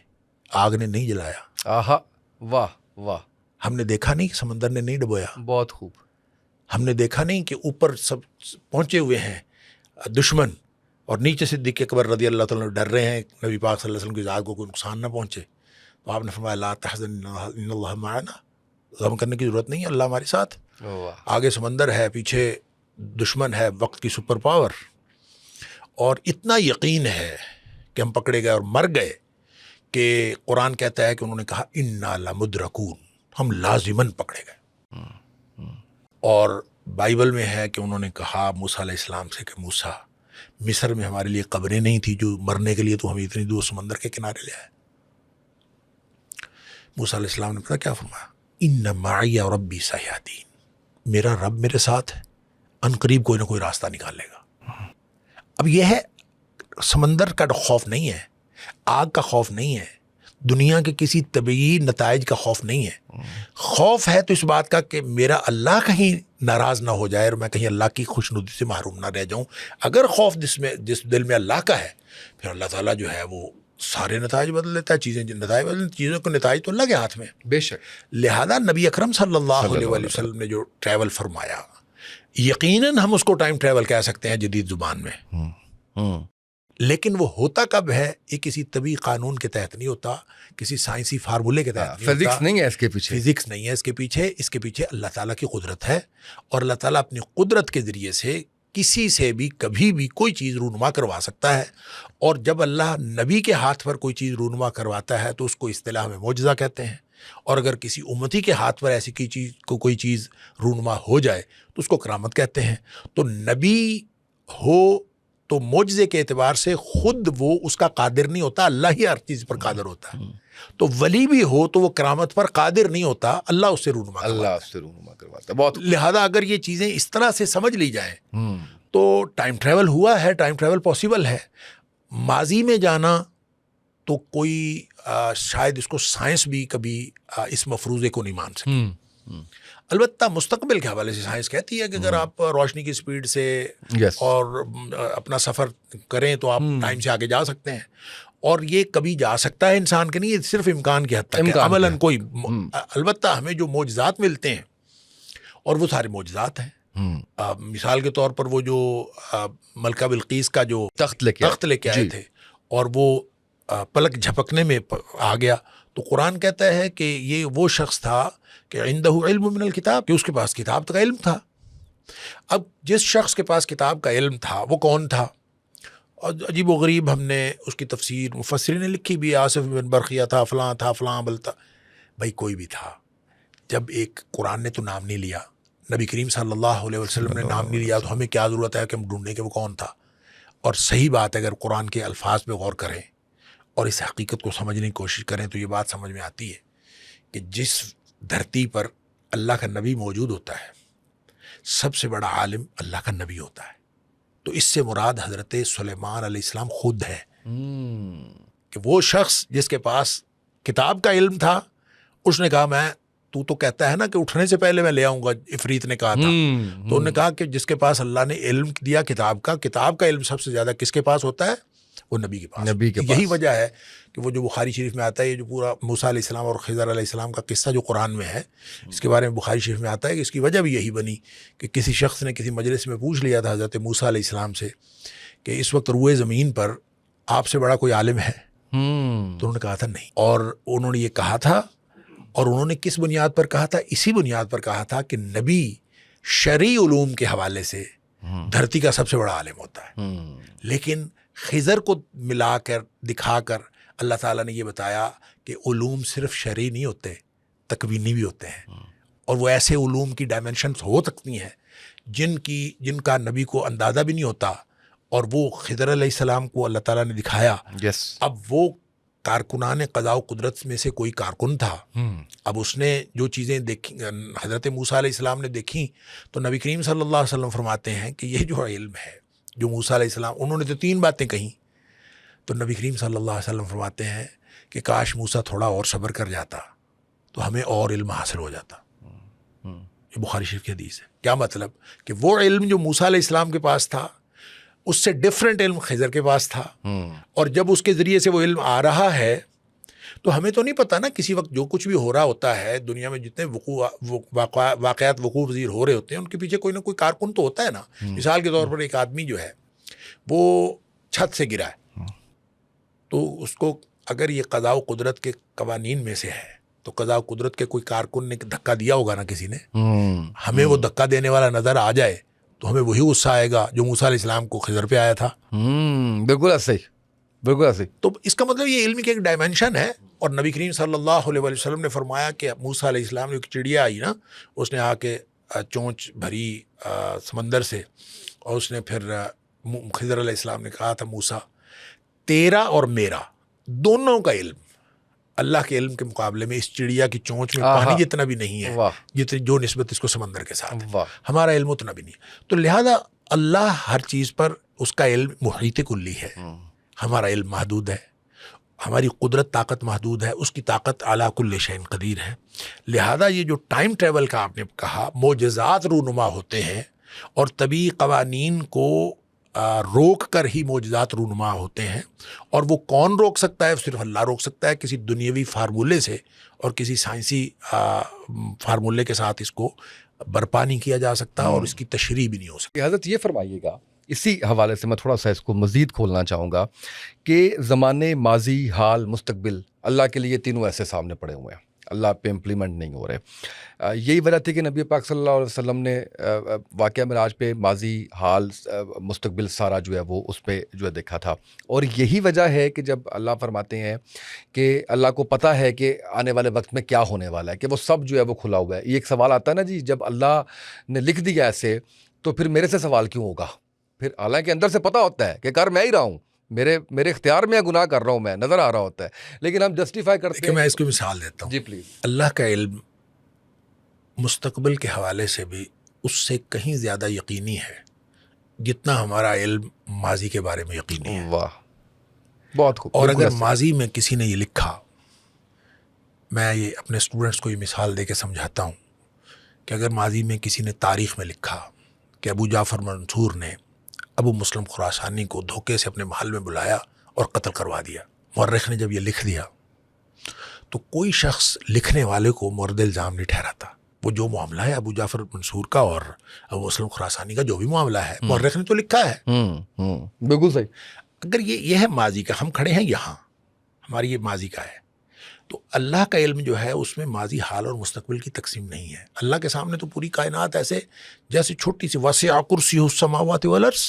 Speaker 2: آگ نے نہیں جلایا,
Speaker 1: آہا, واہ واہ. ہم
Speaker 2: نے دیکھا نہیں سمندر نے نہیں ڈبویا,
Speaker 1: بہت خوب.
Speaker 2: ہم نے دیکھا نہیں کہ اوپر سب پہنچے ہوئے ہیں دشمن اور نیچے صدیق اکبر رضی اللہ تعالیٰ ڈر رہے ہیں نبی پاک صلی اللہ علیہ وسلم کی ذات کو کوئی نقصان نہ پہنچے, تو آپ نے فرمایا لا تحزن ان اللہ معنا، غم کرنے کی ضرورت نہیں ہے، اللہ ہمارے ساتھ، آگے سمندر ہے، پیچھے دشمن ہے، وقت کی سپر پاور، اور اتنا یقین ہے کہ ہم پکڑے گئے اور مر گئے کہ قرآن کہتا ہے کہ انہوں نے کہا انا لمدرکون، ہم لازماً پکڑے گئے۔ اور بائبل میں ہے کہ انہوں نے کہا موسیٰ علیہ السلام سے کہ موسیٰ، مصر میں ہمارے لیے قبریں نہیں تھی جو مرنے کے لیے تو ہمیں اتنی دور سمندر کے کنارے لے آئے۔ موسیٰ علیہ السلام نے پتا کیا فرمایا؟ ان معی ربی سیہدین، میرا رب میرے ساتھ ہے، ان قریب کوئی نہ کوئی راستہ نکالے گا۔ اب یہ ہے سمندر کا خوف نہیں ہے، آگ کا خوف نہیں ہے، دنیا کے کسی طبعی نتائج کا خوف نہیں ہے، خوف ہے تو اس بات کا کہ میرا اللہ کہیں ناراض نہ ہو جائے اور میں کہیں اللہ کی خوشنودی سے محروم نہ رہ جاؤں۔ اگر خوف جس دل میں اللہ کا ہے، پھر اللہ تعالیٰ جو ہے وہ سارے نتائج بدل دیتا ہے، چیزوں کے نتائج تو اللہ کے ہاتھ میں،
Speaker 1: بے شک۔
Speaker 2: لہذا نبی اکرم صلی اللہ علیہ وآلہ وسلم نے جو ٹریول فرمایا، یقیناً ہم اس کو ٹائم ٹریول کہہ سکتے ہیں جدید زبان میں، لیکن وہ ہوتا کب ہے؟ یہ کسی طبی قانون کے تحت نہیں ہوتا، کسی سائنسی فارمولے کے تحت نہیں ہوتا،
Speaker 1: فزکس نہیں ہے اس کے پیچھے،
Speaker 2: فزکس نہیں ہے اس کے پیچھے اللہ تعالیٰ کی قدرت ہے، اور اللہ تعالیٰ اپنی قدرت کے ذریعے سے کسی سے بھی کبھی بھی کوئی چیز رونما کروا سکتا ہے، اور جب اللہ نبی کے ہاتھ پر کوئی چیز رونما کرواتا ہے تو اس کو اصطلاح میں معجزہ کہتے ہیں، اور اگر کسی امتی کے ہاتھ پر ایسی کوئی چیز رونما ہو جائے تو اس کو کرامت کہتے ہیں۔ تو نبی ہو تو معجزے کے اعتبار سے خود وہ اس کا قادر نہیں ہوتا، اللہ ہی ہر چیز پر قادر ہوتا ہے، تو ولی بھی ہو تو وہ کرامت پر قادر نہیں ہوتا، اللہ اس سے رونما کرواتا ہے۔ بہت لہذا اگر یہ چیزیں اس طرح سے سمجھ لی جائیں تو ٹائم ٹریول ہوا ہے، ٹائم ٹریول پاسبل ہے۔ ماضی میں جانا تو کوئی شاید اس کو سائنس بھی کبھی اس مفروضے کو نہیں مان سکتی، البتہ مستقبل کے حوالے سے سائنس کہتی ہے کہ اگر آپ روشنی کی سپیڈ سے اور اپنا سفر کریں تو آپ ٹائم سے آگے جا سکتے ہیں، اور یہ کبھی جا سکتا ہے انسان کے نہیں، یہ صرف امکان کی حد تک ہے، عملاً کوئی۔ البتہ ہمیں جو معجزات ملتے ہیں اور وہ سارے معجزات ہیں، مثال کے طور پر وہ جو ملکہ بلقیس کا جو تخت لے کے آئے تھے اور وہ پلک جھپکنے میں آ گیا، تو قرآن کہتا ہے کہ یہ وہ شخص تھا کہ عندہ علم من الکتاب، کہ اس کے پاس کتاب کا علم تھا۔ اب جس شخص کے پاس کتاب کا علم تھا وہ کون تھا؟ اور عجیب و غریب ہم نے اس کی تفسیر مفسرین نے لکھی بھی، آصف بن برقیہ تھا، فلاں بلتا، بھائی کوئی بھی تھا، جب ایک قرآن نے تو نام نہیں لیا، نبی کریم صلی اللہ علیہ وسلم نے نام نہیں لیا، تو ہمیں کیا ضرورت ہے کہ ہم ڈھونڈیں کہ وہ کون تھا؟ اور صحیح بات ہے، اگر قرآن کے الفاظ پہ غور کریں اور اس حقیقت کو سمجھنے کی کوشش کریں تو یہ بات سمجھ میں آتی ہے کہ جس دھرتی پر اللہ کا نبی موجود ہوتا ہے، سب سے بڑا عالم اللہ کا نبی ہوتا ہے، تو اس سے مراد حضرت سلیمان علیہ السلام خود ہے، کہ وہ شخص جس کے پاس کتاب کا علم تھا، اس نے کہا تو کہتا ہے نا کہ اٹھنے سے پہلے میں لے آؤں گا، عفریت نے کہا تھا، تو انہوں نے کہا کہ جس کے پاس اللہ نے علم دیا کتاب کا علم سب سے زیادہ کس کے پاس ہوتا ہے؟ وہ نبی کے پاس۔ یہی وجہ ہے کہ وہ جو بخاری شریف میں آتا ہے، یہ جو پورا موسیٰ علیہ السلام اور خضر علیہ السلام کا قصہ جو قرآن میں ہے، اس کے بارے میں بخاری شریف میں آتا ہے کہ اس کی وجہ بھی یہی بنی کہ کسی شخص نے کسی مجلس میں پوچھ لیا تھا حضرت موسیٰ علیہ السلام سے کہ اس وقت روئے زمین پر آپ سے بڑا کوئی عالم ہے؟ تو انہوں نے کہا تھا نہیں، اور انہوں نے یہ کہا تھا، اور انہوں نے کس بنیاد پر کہا تھا؟ اسی بنیاد پر کہا تھا کہ نبی شرعی علوم کے حوالے سے دھرتی کا سب سے بڑا عالم ہوتا ہے، لیکن خضر کو ملا کر دکھا کر اللہ تعالیٰ نے یہ بتایا کہ علوم صرف شرعی نہیں ہوتے، تکوینی بھی ہوتے ہیں، اور وہ ایسے علوم کی ڈائمنشنز ہو سکتی ہیں جن کا نبی کو اندازہ بھی نہیں ہوتا، اور وہ خضر علیہ السلام کو اللہ تعالیٰ نے دکھایا۔ اب وہ کارکنان قضاء و قدرت میں سے کوئی کارکن تھا، اب اس نے جو چیزیں دیکھی حضرت موسیٰ علیہ السلام نے دیکھی، تو نبی کریم صلی اللہ علیہ وسلم فرماتے ہیں کہ یہ جو علم ہے جو موسیٰ علیہ السلام، انہوں نے تو 3 باتیں کہیں، تو نبی کریم صلی اللہ علیہ وسلم فرماتے ہیں کہ کاش موسیٰ تھوڑا اور صبر کر جاتا تو ہمیں اور علم حاصل ہو جاتا۔ یہ بخاری شریف کی حدیث ہے۔ کیا مطلب؟ کہ وہ علم جو موسیٰ علیہ السلام کے پاس تھا اس سے ڈفرینٹ علم خضر کے پاس تھا، اور جب اس کے ذریعے سے وہ علم آ رہا ہے تو ہمیں تو نہیں پتہ نا، کسی وقت جو کچھ بھی ہو رہا ہوتا ہے دنیا میں، جتنے واقعات وقوع پذیر ہو رہے ہوتے ہیں، ان کے پیچھے کوئی نہ کوئی کارکن تو ہوتا ہے نا۔ مثال کے طور پر ایک آدمی جو ہے وہ چھت سے گرا ہے، تو اس کو اگر یہ قضاء و قدرت کے قوانین میں سے ہے تو قضاء و قدرت کے کوئی کارکن نے دھکا دیا ہوگا نا کسی نے. ہمیں وہ دھکا دینے والا نظر آ جائے تو ہمیں وہی غصہ آئے گا جو موسیٰ علیہ السلام کو خضر پہ آیا تھا.
Speaker 1: بالکل صحیح، بالکل صحیح.
Speaker 2: تو اس کا مطلب یہ علم کی ایک ڈائمنشن ہے. اور نبی کریم صلی اللہ علیہ وسلم نے فرمایا کہ موسیٰ علیہ السلام نے ایک چڑیا آئی نا، اس نے آ کے چونچ بھری سمندر سے، اور اس نے پھر خضر علیہ السلام نے کہا تھا موسیٰ تیرا اور میرا دونوں کا علم اللہ کے علم کے مقابلے میں اس چڑیا کی چونچ میں پانی جتنا بھی نہیں ہے، جتنی جو نسبت اس کو سمندر کے ساتھ ہے، ہمارا علم اتنا بھی نہیں. تو لہذا اللہ ہر چیز پر اس کا علم محیط کلی ہے. ہمارا علم محدود ہے، ہماری قدرت طاقت محدود ہے، اس کی طاقت اعلیٰ کل شیء قدیر ہے. لہذا یہ جو ٹائم ٹریول کا آپ نے کہا، معجزات رونما ہوتے ہیں اور طبی قوانین کو روک کر ہی معجزات رونما ہوتے ہیں. اور وہ کون روک سکتا ہے؟ صرف اللہ روک سکتا ہے، کسی دنیاوی فارمولے سے اور کسی سائنسی فارمولے کے ساتھ اس کو برپا نہیں کیا جا سکتا اور اس کی تشریح بھی نہیں ہو سکتی.
Speaker 1: حضرت یہ فرمائیے گا، اسی حوالے سے میں تھوڑا سا اس کو مزید کھولنا چاہوں گا کہ زمانے، ماضی، حال، مستقبل، اللہ کے لیے تینوں ایسے سامنے پڑے ہوئے ہیں، اللہ پہ امپلیمنٹ نہیں ہو رہے. یہی وجہ تھی کہ نبی پاک صلی اللہ علیہ وسلم نے واقعہ معراج پہ ماضی، حال، مستقبل سارا جو ہے وہ اس پہ جو ہے دیکھا تھا. اور یہی وجہ ہے کہ جب اللہ فرماتے ہیں کہ اللہ کو پتہ ہے کہ آنے والے وقت میں کیا ہونے والا ہے، کہ وہ سب جو ہے وہ کھلا ہوا ہے. یہ ایک سوال آتا ہے نا جی، جب اللہ نے لکھ دیا ایسے تو پھر میرے سے سوال کیوں ہوگا؟ پھر حالانکہ اندر سے پتہ ہوتا ہے کہ کر میں ہی رہا ہوں، میرے اختیار میں گناہ کر رہا ہوں، میں نظر آ رہا ہوتا ہے، لیکن ہم جسٹیفائی کرتے ہیں.
Speaker 2: میں اس کو مثال دیتا ہوں.
Speaker 1: جی پلیز.
Speaker 2: اللہ کا علم مستقبل کے حوالے سے بھی اس سے کہیں زیادہ یقینی ہے جتنا ہمارا علم ماضی کے بارے میں یقینی ہے.
Speaker 1: واہ، بہت خوب.
Speaker 2: اور اگر ماضی میں کسی نے یہ لکھا، میں یہ اپنے اسٹوڈنٹس کو یہ مثال دے کے سمجھاتا ہوں کہ اگر ماضی میں کسی نے تاریخ میں لکھا کہ ابو جعفر منصور نے ابو مسلم خراسانی کو دھوکے سے اپنے محل میں بلایا اور قتل کروا دیا، مورخ نے جب یہ لکھ دیا تو کوئی شخص لکھنے والے کو مورد الزام نہیں ٹھہراتا. وہ جو معاملہ ہے ابو جعفر منصور کا اور ابو مسلم خراسانی کا جو بھی معاملہ ہے، مورخ نے تو لکھا ہے.
Speaker 1: بالکل صحیح.
Speaker 2: اگر یہ ہے ماضی کا، ہم کھڑے ہیں یہاں، ہماری یہ ماضی کا ہے، تو اللہ کا علم جو ہے اس میں ماضی، حال اور مستقبل کی تقسیم نہیں ہے. اللہ کے سامنے تو پوری کائنات ایسے جیسے چھوٹی سی وسع کرسیہ السماوات والارض.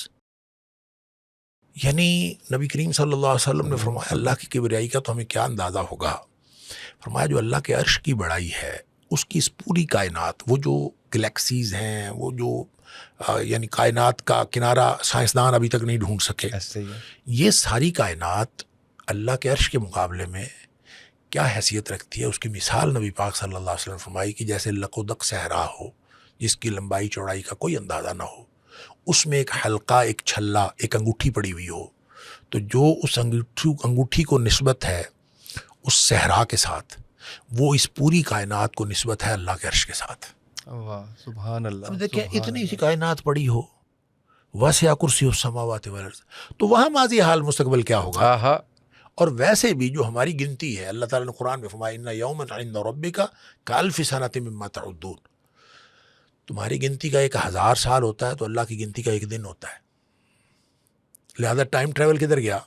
Speaker 2: یعنی نبی کریم صلی اللہ علیہ وسلم نے فرمایا اللہ کی کبریائی کا تو ہمیں کیا اندازہ ہوگا. فرمایا جو اللہ کے عرش کی بڑائی ہے، اس کی اس پوری کائنات، وہ جو گلیکسیز ہیں، وہ جو یعنی کائنات کا کنارہ سائنسدان ابھی تک نہیں ڈھونڈ سکے، یہ ساری کائنات اللہ کے عرش کے مقابلے میں کیا حیثیت رکھتی ہے. اس کی مثال نبی پاک صلی اللہ علیہ وسلم فرمائی کہ جیسے لقودق صحرا ہو جس کی لمبائی چوڑائی کا کوئی اندازہ نہ ہو، اس میں ایک حلقہ، ایک چھلا، ایک انگوٹھی پڑی ہوئی ہو، تو جو اس انگوٹھی کو نسبت ہے اس صحرا کے ساتھ، وہ اس پوری کائنات کو نسبت ہے اللہ کے عرش کے ساتھ.
Speaker 1: واہ، سبحان اللہ.
Speaker 2: اب دیکھیں اتنی سی کائنات پڑی ہو، وسع کرسیہ السماوات والارض، تو وہاں ماضی، حال، مستقبل کیا ہوگا. اور ویسے بھی جو ہماری گنتی ہے، اللہ تعالیٰ نے قرآن میں فرمایا ان یوما عند ربک کالف سنۃ مما تعدون. تمہاری گنتی کا 1000 سال ہوتا ہے تو اللہ کی گنتی کا ایک دن ہوتا ہے. لہذا ٹائم ٹریول کدھر گیا؟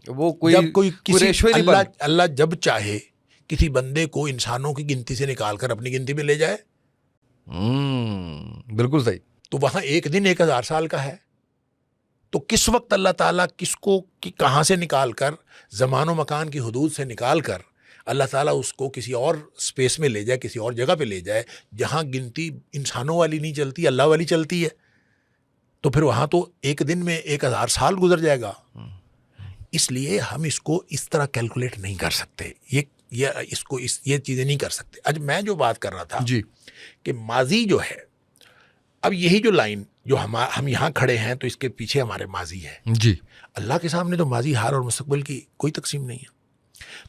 Speaker 1: وہ کوئی
Speaker 2: کسی اللہ جب چاہے کسی بندے کو انسانوں کی گنتی سے نکال کر اپنی گنتی میں لے جائے.
Speaker 1: بالکل صحیح.
Speaker 2: تو وہاں ایک دن 1000 سال کا ہے. تو کس وقت اللہ تعالیٰ کس کو کہاں سے نکال کر، زمان و مکان کی حدود سے نکال کر اللہ تعالیٰ اس کو کسی اور سپیس میں لے جائے، کسی اور جگہ پہ لے جائے جہاں گنتی انسانوں والی نہیں چلتی، اللہ والی چلتی ہے، تو پھر وہاں تو ایک دن میں 1000 سال گزر جائے گا. اس لیے ہم اس کو اس طرح کیلکولیٹ نہیں کر سکتے، یہ چیزیں نہیں کر سکتے. آج میں جو بات کر رہا تھا
Speaker 1: جی
Speaker 2: کہ ماضی جو ہے، اب یہی جو لائن جو ہم یہاں کھڑے ہیں تو اس کے پیچھے ہمارے ماضی ہے.
Speaker 1: جی.
Speaker 2: اللہ کے سامنے تو ماضی، حال اور مستقبل کی کوئی تقسیم نہیں ہے.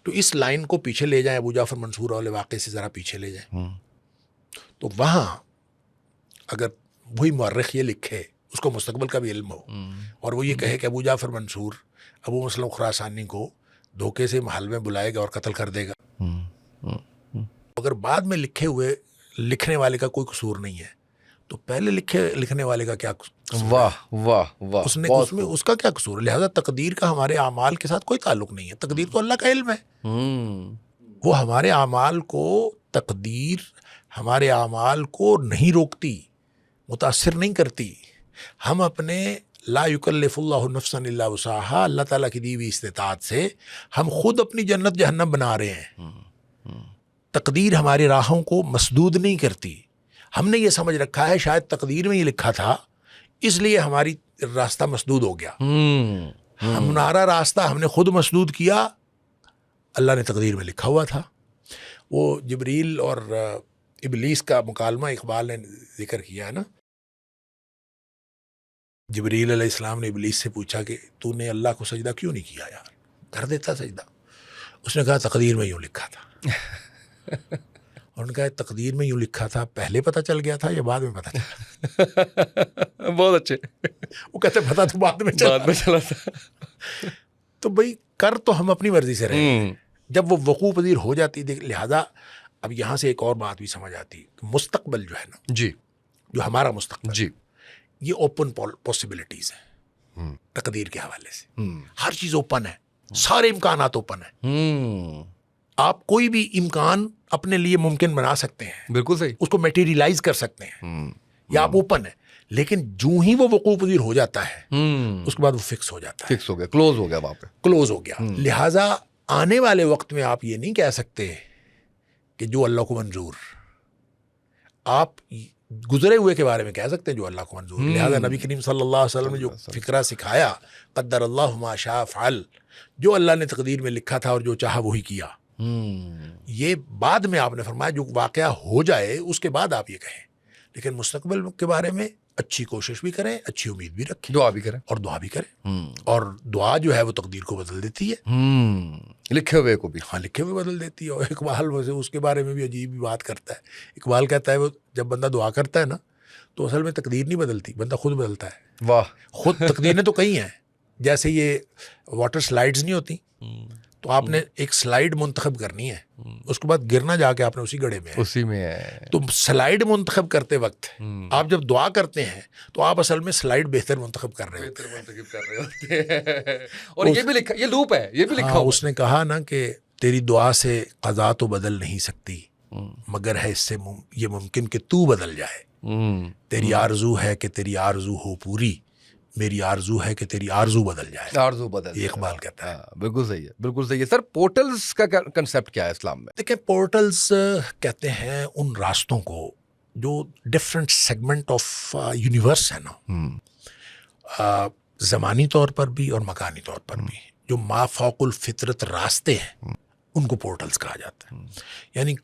Speaker 2: تو اس لائن کو پیچھے لے جائیں، ابو جعفر منصور والے واقعے سے ذرا پیچھے لے جائیں، تو وہاں اگر وہی مورخ یہ لکھے، اس کو مستقبل کا بھی علم ہو، اور وہ یہ کہے کہ ابو جعفر منصور ابو مسلم خراسانی کو دھوکے سے محل میں بلائے گا اور قتل کر دے گا، اگر بعد میں لکھے ہوئے لکھنے والے کا کوئی قصور نہیں ہے، تو پہلے لکھنے والے کا کیا قصور ہے؟
Speaker 1: واہ واہ واہ،
Speaker 2: اس نے
Speaker 1: بہت
Speaker 2: اس میں اس کا کیا قصور ہے؟ لہذا تقدیر کا ہمارے اعمال کے ساتھ کوئی تعلق نہیں ہے. تقدیر تو اللہ کا علم ہے. وہ ہمارے اعمال کو، تقدیر ہمارے اعمال کو نہیں روکتی، متاثر نہیں کرتی. ہم اپنے لا یکلف اللہ نفسا الا وسعها، اللہ تعالیٰ کی دی ہوئی استطاعت سے ہم خود اپنی جنت جہنم بنا رہے ہیں. تقدیر ہماری راہوں کو مسدود نہیں کرتی. ہم نے یہ سمجھ رکھا ہے شاید تقدیر میں یہ لکھا تھا اس لیے ہماری راستہ مسدود ہو گیا. ہمارا راستہ ہم نے خود مسدود کیا، اللہ نے تقدیر میں لکھا ہوا تھا. وہ جبریل اور ابلیس کا مکالمہ اقبال نے ذکر کیا ہے نا. جبریل علیہ السلام نے ابلیس سے پوچھا کہ تو نے اللہ کو سجدہ کیوں نہیں کیا یار، کر دیتا سجدہ. اس نے کہا تقدیر میں یوں لکھا تھا. اور ان کا تقدیر میں یوں لکھا تھا پہلے پتہ چل گیا تھا یا بعد میں پتہ چلا؟
Speaker 1: بہت اچھے.
Speaker 2: وہ کہتے پتہ تو بعد میں
Speaker 1: چلا تھا.
Speaker 2: تو بھائی کر تو ہم اپنی مرضی سے رہے ہیں، جب وہ وقوع پذیر ہو جاتی. لہذا اب یہاں سے ایک اور بات بھی سمجھ آتی کہ مستقبل جو ہے نا،
Speaker 1: جی،
Speaker 2: جو ہمارا مستقبل
Speaker 1: جی،
Speaker 2: یہ اوپن پاسبلٹیز ہیں. تقدیر کے حوالے سے ہر چیز اوپن ہے، سارے امکانات اوپن ہیں. آپ کوئی بھی امکان اپنے لیے ممکن بنا سکتے ہیں،
Speaker 1: بالکل صحیح،
Speaker 2: اس کو میٹیریلائز کر سکتے ہیں، یا آپ اوپن ہے. لیکن جو ہی وہ وقوع پذیر ہو جاتا ہے اس کے بعد وہ فکس ہو جاتا ہے،
Speaker 1: فکس ہو گیا، کلوز ہو گیا، وہاں پہ
Speaker 2: کلوز ہو گیا. لہٰذا آنے والے وقت میں آپ یہ نہیں کہہ سکتے کہ جو اللہ کو منظور. آپ گزرے ہوئے کے بارے میں کہہ سکتے ہیں جو اللہ کو منظور. لہٰذا نبی کریم صلی اللہ علیہ وسلم نے جو فقرہ سکھایا، قدر اللہ ما شاء فعل، جو اللہ نے تقدیر میں لکھا تھا اور جو چاہا وہی کیا. یہ بعد میں آپ نے فرمایا جو واقعہ ہو جائے اس کے بعد آپ یہ کہیں. لیکن مستقبل کے بارے میں اچھی کوشش بھی کریں، اچھی امید بھی رکھیں،
Speaker 1: دعا بھی کریں،
Speaker 2: اور دعا بھی کریں. اور دعا جو ہے وہ تقدیر کو بدل دیتی ہے،
Speaker 1: لکھے ہوئے کو بھی.
Speaker 2: ہاں لکھے ہوئے بدل دیتی ہے. اور اقبال ویسے اس کے بارے میں بھی عجیب بھی بات کرتا ہے. اقبال کہتا ہے وہ جب بندہ دعا کرتا ہے نا تو اصل میں تقدیر نہیں بدلتی، بندہ خود بدلتا ہے.
Speaker 1: واہ،
Speaker 2: خود تقدیریں تو کئی ہیں. جیسے یہ واٹر سلائیڈز نہیں ہوتی، تو آپ نے ایک سلائیڈ منتخب کرنی ہے، اس کے بعد گرنا جا کے آپ نے اسی گڑھے میں ہے.
Speaker 1: اسی میں ہے.
Speaker 2: تو سلائیڈ منتخب کرتے وقت آپ جب دعا کرتے ہیں تو آپ اصل میں سلائیڈ بہتر منتخب کر رہے ہوتے ہیں.
Speaker 1: اور یہ بھی لکھا، یہ لوپ ہے، یہ بھی لکھا.
Speaker 2: اس نے کہا نا کہ تیری دعا سے قضا تو بدل نہیں سکتی، مگر ہے اس سے یہ ممکن کہ تو بدل جائے. تیری آرزو ہے کہ تیری آرزو ہو پوری، میری آرزو ہے کہ تیری آرزو بدل جائے.
Speaker 1: آرزو بدل،
Speaker 2: یہ اقبال کہتا ہے.
Speaker 1: بالکل صحیح ہے، بالکل صحیح ہے. سر پورٹلز کا کنسیپٹ کیا ہے اسلام میں؟
Speaker 2: دیکھیں پورٹلز کہتے ہیں ان راستوں کو جو ڈفرینٹ سیگمنٹ آف یونیورس ہے نا، زمانی طور پر بھی اور مکانی طور پر بھی، جو ما فوق الفطرت راستے ہیں ان کو پورٹلز کہا جاتا ہے. یعنی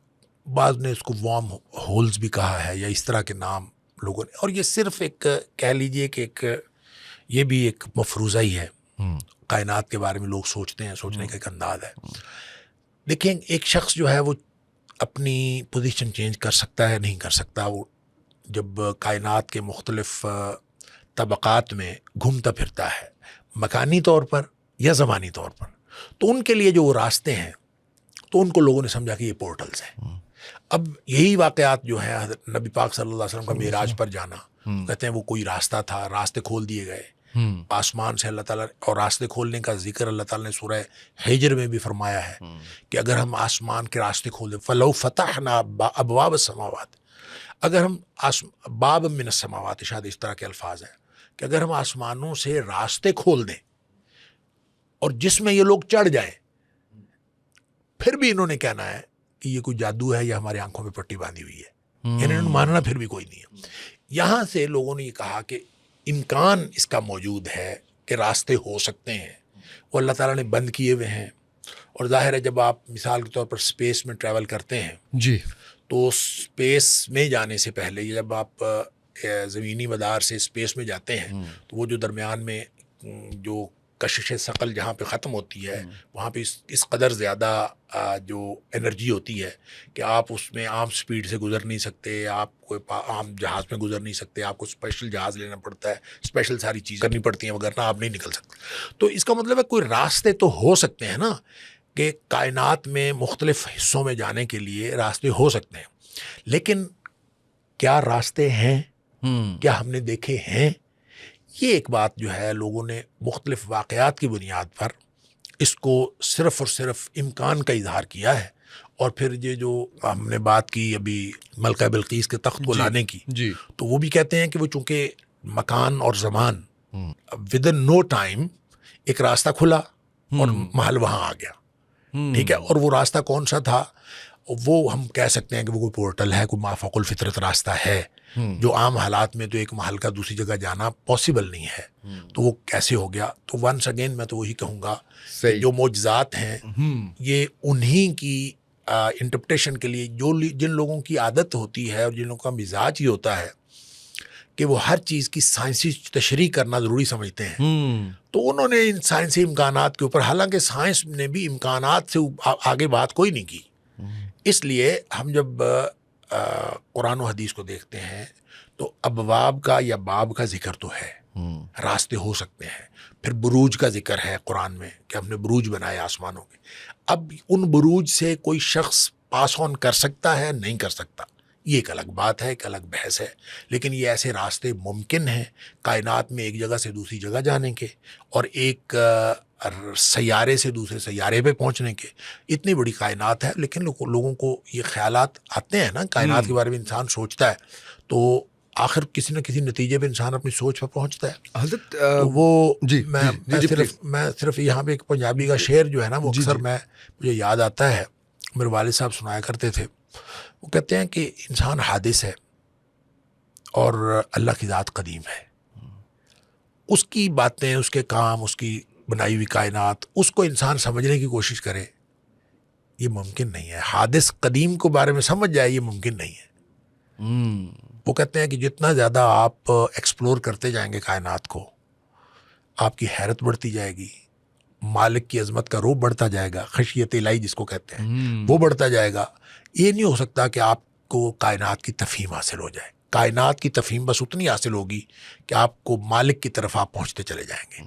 Speaker 2: بعض نے اس کو وارم ہولز بھی کہا ہے یا اس طرح کے نام لوگوں نے. اور یہ صرف ایک کہہ لیجئے کہ ایک یہ بھی ایک مفروضہ ہی ہے. کائنات کے بارے میں لوگ سوچتے ہیں، سوچنے کا ایک انداز ہے. دیکھیں ایک شخص جو ہے وہ اپنی پوزیشن چینج کر سکتا ہے، نہیں کر سکتا. وہ جب کائنات کے مختلف طبقات میں گھومتا پھرتا ہے، مکانی طور پر یا زمانی طور پر، تو ان کے لیے جو وہ راستے ہیں تو ان کو لوگوں نے سمجھا کہ یہ پورٹلز ہیں. اب یہی واقعات جو ہیں، نبی پاک صلی اللہ علیہ وسلم کا معراج پر جانا، کہتے ہیں وہ کوئی راستہ تھا، راستے کھول دیے گئے آسمان سے اللہ تعالیٰ. اور راستے کھولنے کا ذکر اللہ تعالیٰ نے سورہ ہجر میں بھی فرمایا ہے کہ اگر ہم آسمان کے راستے کھول دیں، فَلَوْ فَتَحْنَا أَبْوَابَ السَّمَاوَاتِ، اگر ہم باب من السماوات، شاید اس طرح کے الفاظ ہیں کہ اگر ہم آسمانوں سے راستے کھول دیں اور جس میں یہ لوگ چڑھ جائیں، پھر بھی انہوں نے کہنا ہے کہ یہ کوئی جادو ہے یا ہماری آنکھوں میں پٹی باندھی ہوئی ہے. یعنی انہوں نے ماننا پھر بھی کوئی نہیں ہے. یہاں سے لوگوں نے یہ کہا کہ امکان اس کا موجود ہے کہ راستے ہو سکتے ہیں، وہ اللہ تعالیٰ نے بند کیے ہوئے ہیں. اور ظاہر ہے جب آپ مثال کے طور پر اسپیس میں ٹریول کرتے ہیں
Speaker 1: جی،
Speaker 2: تو اسپیس میں جانے سے پہلے جب آپ زمینی مدار سے اسپیس میں جاتے ہیں تو وہ جو درمیان میں جو کشش ثقل جہاں پہ ختم ہوتی ہے، وہاں پہ اس قدر زیادہ جو انرجی ہوتی ہے کہ آپ اس میں عام سپیڈ سے گزر نہیں سکتے، آپ کوئی عام جہاز میں گزر نہیں سکتے، آپ کو اسپیشل جہاز لینا پڑتا ہے، اسپیشل ساری چیزیں کرنی پڑتی ہیں، وگرنہ آپ نہیں نکل سکتے. تو اس کا مطلب ہے کوئی راستے تو ہو سکتے ہیں نا، کہ کائنات میں مختلف حصوں میں جانے کے لیے راستے ہو سکتے ہیں. لیکن کیا راستے ہیں؟ کیا ہم نے دیکھے ہیں؟ یہ ایک بات جو ہے لوگوں نے مختلف واقعات کی بنیاد پر اس کو صرف اور صرف امکان کا اظہار کیا ہے. اور پھر یہ جو ہم نے بات کی ابھی ملکہ بلقیس کے تخت کو لانے کی، تو وہ بھی کہتے ہیں کہ وہ چونکہ مکان اور زمان ود ان نو ٹائم ایک راستہ کھلا اور محل وہاں آ گیا. ٹھیک ہے، اور وہ راستہ کون سا تھا؟ وہ ہم کہہ سکتے ہیں کہ وہ کوئی پورٹل ہے، کوئی مافوق الفطرت راستہ ہے، جو عام حالات میں تو ایک محل کا دوسری جگہ جانا پاسبل نہیں ہے. تو وہ کیسے ہو گیا؟ تو ونس اگین میں تو وہی کہوں گا کہ جو معجزات ہیں یہ انہی کی انٹرپریٹیشن کے لیے جن لوگوں کی عادت ہوتی ہے اور جن لوگوں کا مزاج ہی ہوتا ہے کہ وہ ہر چیز کی سائنسی تشریح کرنا ضروری سمجھتے ہیں، تو انہوں نے ان سائنسی امکانات کے اوپر، حالانکہ سائنس نے بھی امکانات سے آگے بات کوئی نہیں کی. اس لیے ہم جب قرآن و حدیث کو دیکھتے ہیں تو ابواب کا یا باب کا ذکر تو ہے، راستے ہو سکتے ہیں. پھر بروج کا ذکر ہے قرآن میں کہ ہم نے بروج بنائے آسمانوں کے. اب ان بروج سے کوئی شخص پاس آن کر سکتا ہے؟ نہیں کر سکتا. یہ ایک الگ بات ہے، ایک الگ بحث ہے. لیکن یہ ایسے راستے ممکن ہیں کائنات میں ایک جگہ سے دوسری جگہ جانے کے، اور ایک سیارے سے دوسرے سیارے پہ پہنچنے کے. اتنی بڑی کائنات ہے، لیکن لوگوں کو یہ خیالات آتے ہیں نا، کائنات کے بارے میں انسان سوچتا ہے تو آخر کسی نہ کسی نتیجے پہ انسان اپنی سوچ پہ پہنچتا ہے.
Speaker 1: حضرت
Speaker 2: تو وہ میں صرف یہاں پہ ایک پنجابی کا شعر جو ہے نا، وہ اکثر مجھے یاد آتا ہے، میرے والد صاحب سنایا کرتے تھے. وہ کہتے ہیں کہ انسان حادث ہے اور اللہ کی ذات قدیم ہے. اس کی باتیں، اس کے کام، اس کی بنائی ہوئی کائنات، اس کو انسان سمجھنے کی کوشش کرے، یہ ممکن نہیں ہے. حادث قدیم کو بارے میں سمجھ جائے، یہ ممکن نہیں ہے. وہ کہتے ہیں کہ جتنا زیادہ آپ ایکسپلور کرتے جائیں گے کائنات کو، آپ کی حیرت بڑھتی جائے گی، مالک کی عظمت کا روب بڑھتا جائے گا، خشیت الہی جس کو کہتے ہیں وہ بڑھتا جائے گا. یہ نہیں ہو سکتا کہ آپ کو کائنات کی تفہیم حاصل ہو جائے. کائنات کی تفہیم بس اتنی حاصل ہوگی کہ آپ کو مالک کی طرف آپ پہنچتے چلے جائیں گے.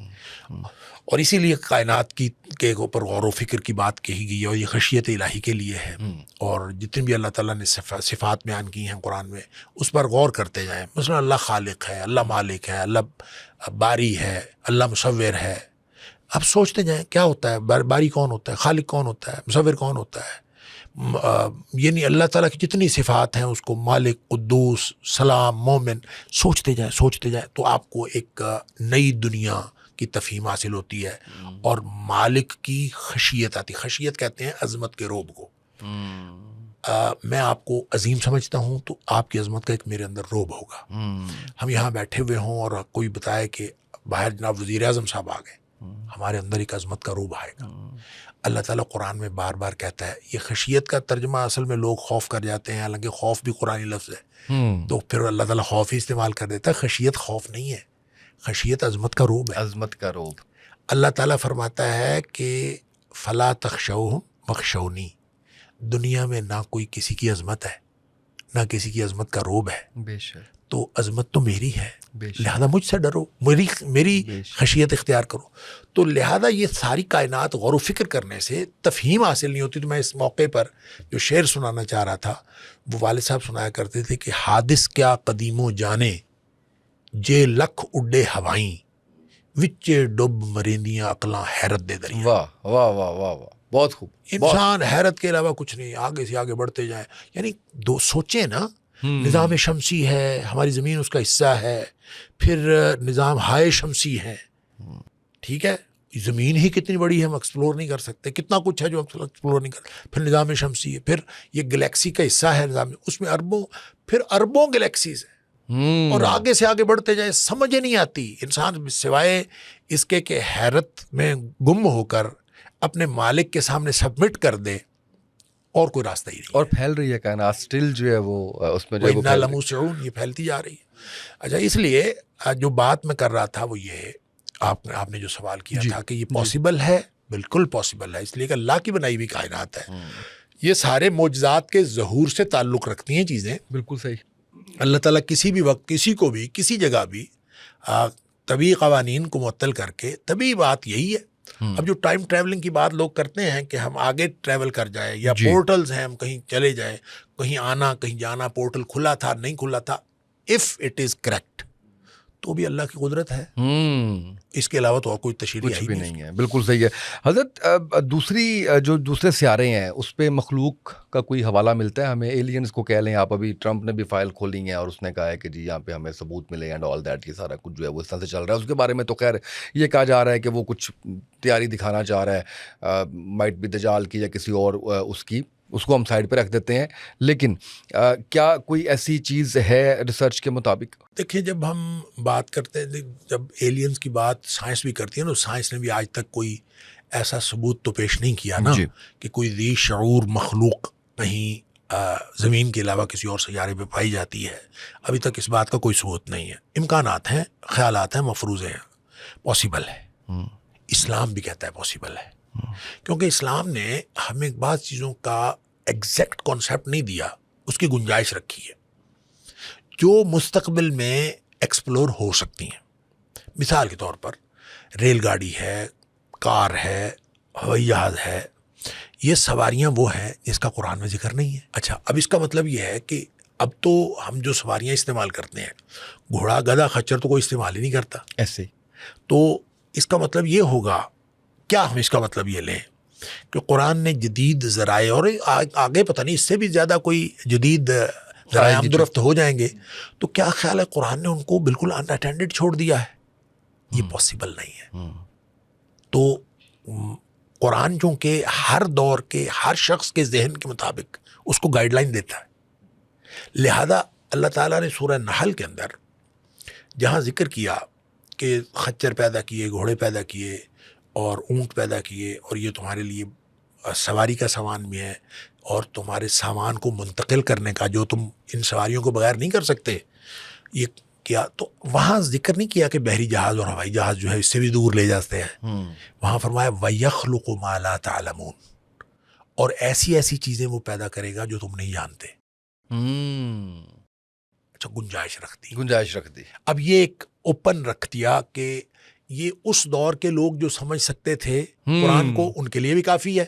Speaker 2: اور اسی لیے کائنات کے اوپر غور و فکر کی بات کہی گئی ہے، اور یہ خشیت الہی کے لیے ہے. اور جتنی بھی اللہ تعالیٰ نے صفات بیان کی ہیں قرآن میں، اس پر غور کرتے جائیں. مثلا اللہ خالق ہے، اللہ مالک ہے، اللہ باری ہے، اللہ مصور ہے. اب سوچتے جائیں کیا ہوتا ہے، باری کون ہوتا ہے، خالق کون ہوتا ہے، مصور کون ہوتا ہے. یعنی اللہ تعالیٰ کی جتنی صفات ہیں، اس کو مالک، قدوس، سلام، مومن، سوچتے جائیں تو آپ کو ایک نئی دنیا کی تفہیم حاصل ہوتی ہے. اور مالک کی خشیت آتی. خشیت کہتے ہیں عظمت کے روب کو. میں آپ کو عظیم سمجھتا ہوں تو آپ کی عظمت کا ایک میرے اندر روب ہوگا. ہم یہاں بیٹھے ہوئے ہوں اور کوئی بتائے کہ باہر جناب وزیر اعظم صاحب آ گئے، ہمارے اندر ایک عظمت کا روب آئے گا. اللہ تعالیٰ قرآن میں بار بار کہتا ہے. یہ خشیت کا ترجمہ اصل میں لوگ خوف کر جاتے ہیں، حالانکہ خوف بھی قرآنی لفظ ہے، تو پھر اللہ تعالیٰ خوف ہی استعمال کر دیتا ہے. خشیت خوف نہیں ہے، خشیت عظمت کا روب ہے.
Speaker 1: عظمت کا روب.
Speaker 2: اللہ تعالیٰ فرماتا ہے کہ فلا تخشوہم واخشونی. دنیا میں نہ کوئی کسی کی عظمت ہے، نہ کسی کی عظمت کا روب ہے.
Speaker 1: بے شک. تو
Speaker 2: عظمت تو میری ہے، لہذا مجھ سے ڈرو، میری خشیت اختیار کرو. تو لہذا یہ ساری کائنات غور و فکر کرنے سے تفہیم حاصل نہیں ہوتی. تو میں اس موقع پر جو شعر سنانا چاہ رہا تھا، وہ والد صاحب سنایا کرتے تھے کہ حادث کیا قدیموں جانے، جے لکھ اڈے ہوائیں، وچے ڈب مریندیاں عقلاں حیرت دے دریا.
Speaker 1: واہ واہ واہ واہ واہ، بہت خوب.
Speaker 2: انسان حیرت کے علاوہ کچھ نہیں، آگے سے آگے بڑھتے جائیں. یعنی دو سوچیں نا، نظام شمسی ہے، ہماری زمین اس کا حصہ ہے، پھر نظام ہائے شمسی ہے. ٹھیک ہے، زمین ہی کتنی بڑی ہے، ہم ایکسپلور نہیں کر سکتے. کتنا کچھ ہے جو ہم ایکسپلور نہیں کر. پھر نظام شمسی ہے، پھر یہ گلیکسی کا حصہ ہے نظام، اس میں اربوں گلیکسیز ہیں. اور آگے سے آگے بڑھتے جائیں. سمجھ نہیں آتی انسان سوائے اس کے کہ حیرت میں گم ہو کر اپنے مالک کے سامنے سبمٹ کر دے، اور کوئی راستہ ہی نہیں.
Speaker 1: اور پھیل رہی ہے کائنات اسٹل جو ہے وہ اس میں جو
Speaker 2: ہے لموسعون، یہ پھیلتی جا رہی ہے. اچھا، اس لیے جو بات میں کر رہا تھا وہ یہ ہے، آپ نے جو سوال کیا تھا کہ یہ پاسبل ہے، بالکل پاسبل ہے. اس لیے کہ اللہ کی بنائی ہوئی کائنات ہے. یہ سارے معجزات کے ظہور سے تعلق رکھتی ہیں چیزیں.
Speaker 1: بالکل صحیح.
Speaker 2: اللہ تعالیٰ کسی بھی وقت کسی کو بھی کسی جگہ بھی طبعی قوانین کو معطل کر کے، طبعی بات یہی ہے. اب جو ٹائم ٹریولنگ کی بات لوگ کرتے ہیں کہ ہم آگے ٹریول کر جائیں، یا پورٹلز ہیں، ہم کہیں چلے جائیں، کہیں آنا کہیں جانا، پورٹل کھلا تھا نہیں کھلا تھا، اف اٹ از کریکٹ تو بھی اللہ کی قدرت ہے. اس کے علاوہ تو اور کوئی تشریح
Speaker 1: کچھ بھی نہیں ہے. بالکل صحیح ہے حضرت. دوسری جو دوسرے سیارے ہیں اس پہ مخلوق کا کوئی حوالہ ملتا ہے ہمیں؟ ایلینز کو کہہ لیں آپ, ابھی ٹرمپ نے بھی فائل کھولی ہے اور اس نے کہا ہے کہ جی یہاں پہ ہمیں ثبوت ملے اینڈ آل دیٹ. یہ سارا کچھ جو ہے وہ اس طرح سے چل رہا ہے. اس کے بارے میں تو خیر یہ کہا جا رہا ہے کہ وہ کچھ تیاری دکھانا چاہ رہا ہے, مائٹ بی دجال کی یا کسی اور اس کو ہم سائڈ پہ رکھ دیتے ہیں. لیکن کیا کوئی ایسی چیز ہے ریسرچ کے مطابق؟
Speaker 2: دیکھیے, جب ہم بات کرتے ہیں, جب ایلینز کی بات سائنس بھی کرتی ہے نا, سائنس نے بھی آج تک کوئی ایسا ثبوت تو پیش نہیں کیا نا کہ کوئی ذی شعور مخلوق کہیں زمین کے علاوہ کسی اور سیارے پہ پائی جاتی ہے. ابھی تک اس بات کا کوئی ثبوت نہیں ہے. امکانات ہیں, خیالات ہیں, مفروضے ہیں, پاسبل ہے. اسلام بھی کہتا ہے پاسبل ہے, کیونکہ اسلام نے ہمیں بعض چیزوں کا ایگزیکٹ کانسیپٹ نہیں دیا, اس کی گنجائش رکھی ہے جو مستقبل میں ایکسپلور ہو سکتی ہیں. مثال کے طور پر ریل گاڑی ہے, کار ہے, ہوائی جہاز ہے, یہ سواریاں وہ ہیں جس کا قرآن میں ذکر نہیں ہے. اچھا, اب اس کا مطلب یہ ہے کہ اب تو ہم جو سواریاں استعمال کرتے ہیں, گھوڑا, گدھا, خچر تو کوئی استعمال ہی نہیں کرتا
Speaker 1: ایسے.
Speaker 2: تو اس کا مطلب یہ ہوگا, کیا ہم اس کا مطلب یہ لیں کہ قرآن نے جدید ذرائع, اور آگے پتہ نہیں اس سے بھی زیادہ کوئی جدید ذرائع آمد و رفت ہو جائیں گے, تو کیا خیال ہے قرآن نے ان کو بالکل ان اٹینڈڈ چھوڑ دیا ہے؟ یہ پاسبل نہیں ہے. تو قرآن چونکہ ہر دور کے ہر شخص کے ذہن کے مطابق اس کو گائیڈ لائن دیتا ہے, لہذا اللہ تعالیٰ نے سورہ نحل کے اندر جہاں ذکر کیا کہ خچر پیدا کیے, گھوڑے پیدا کیے اور اونٹ پیدا کیے, اور یہ تمہارے لیے سواری کا سامان بھی ہے, اور تمہارے سامان کو منتقل کرنے کا جو تم ان سواریوں کو بغیر نہیں کر سکتے, یہ کیا, تو وہاں ذکر نہیں کیا کہ بحری جہاز اور ہوائی جہاز جو ہے اس سے بھی دور لے جاتے ہیں. وہاں فرمایا وَيَخْلُقُ مَا لَا تَعْلَمُونَ, اور ایسی ایسی چیزیں وہ پیدا کرے گا جو تم نہیں جانتے. اچھا, گنجائش رکھ دی. اب یہ ایک اوپن رکھ دیا کہ یہ اس دور کے لوگ جو سمجھ سکتے تھے قرآن کو, ان کے لیے بھی کافی ہے,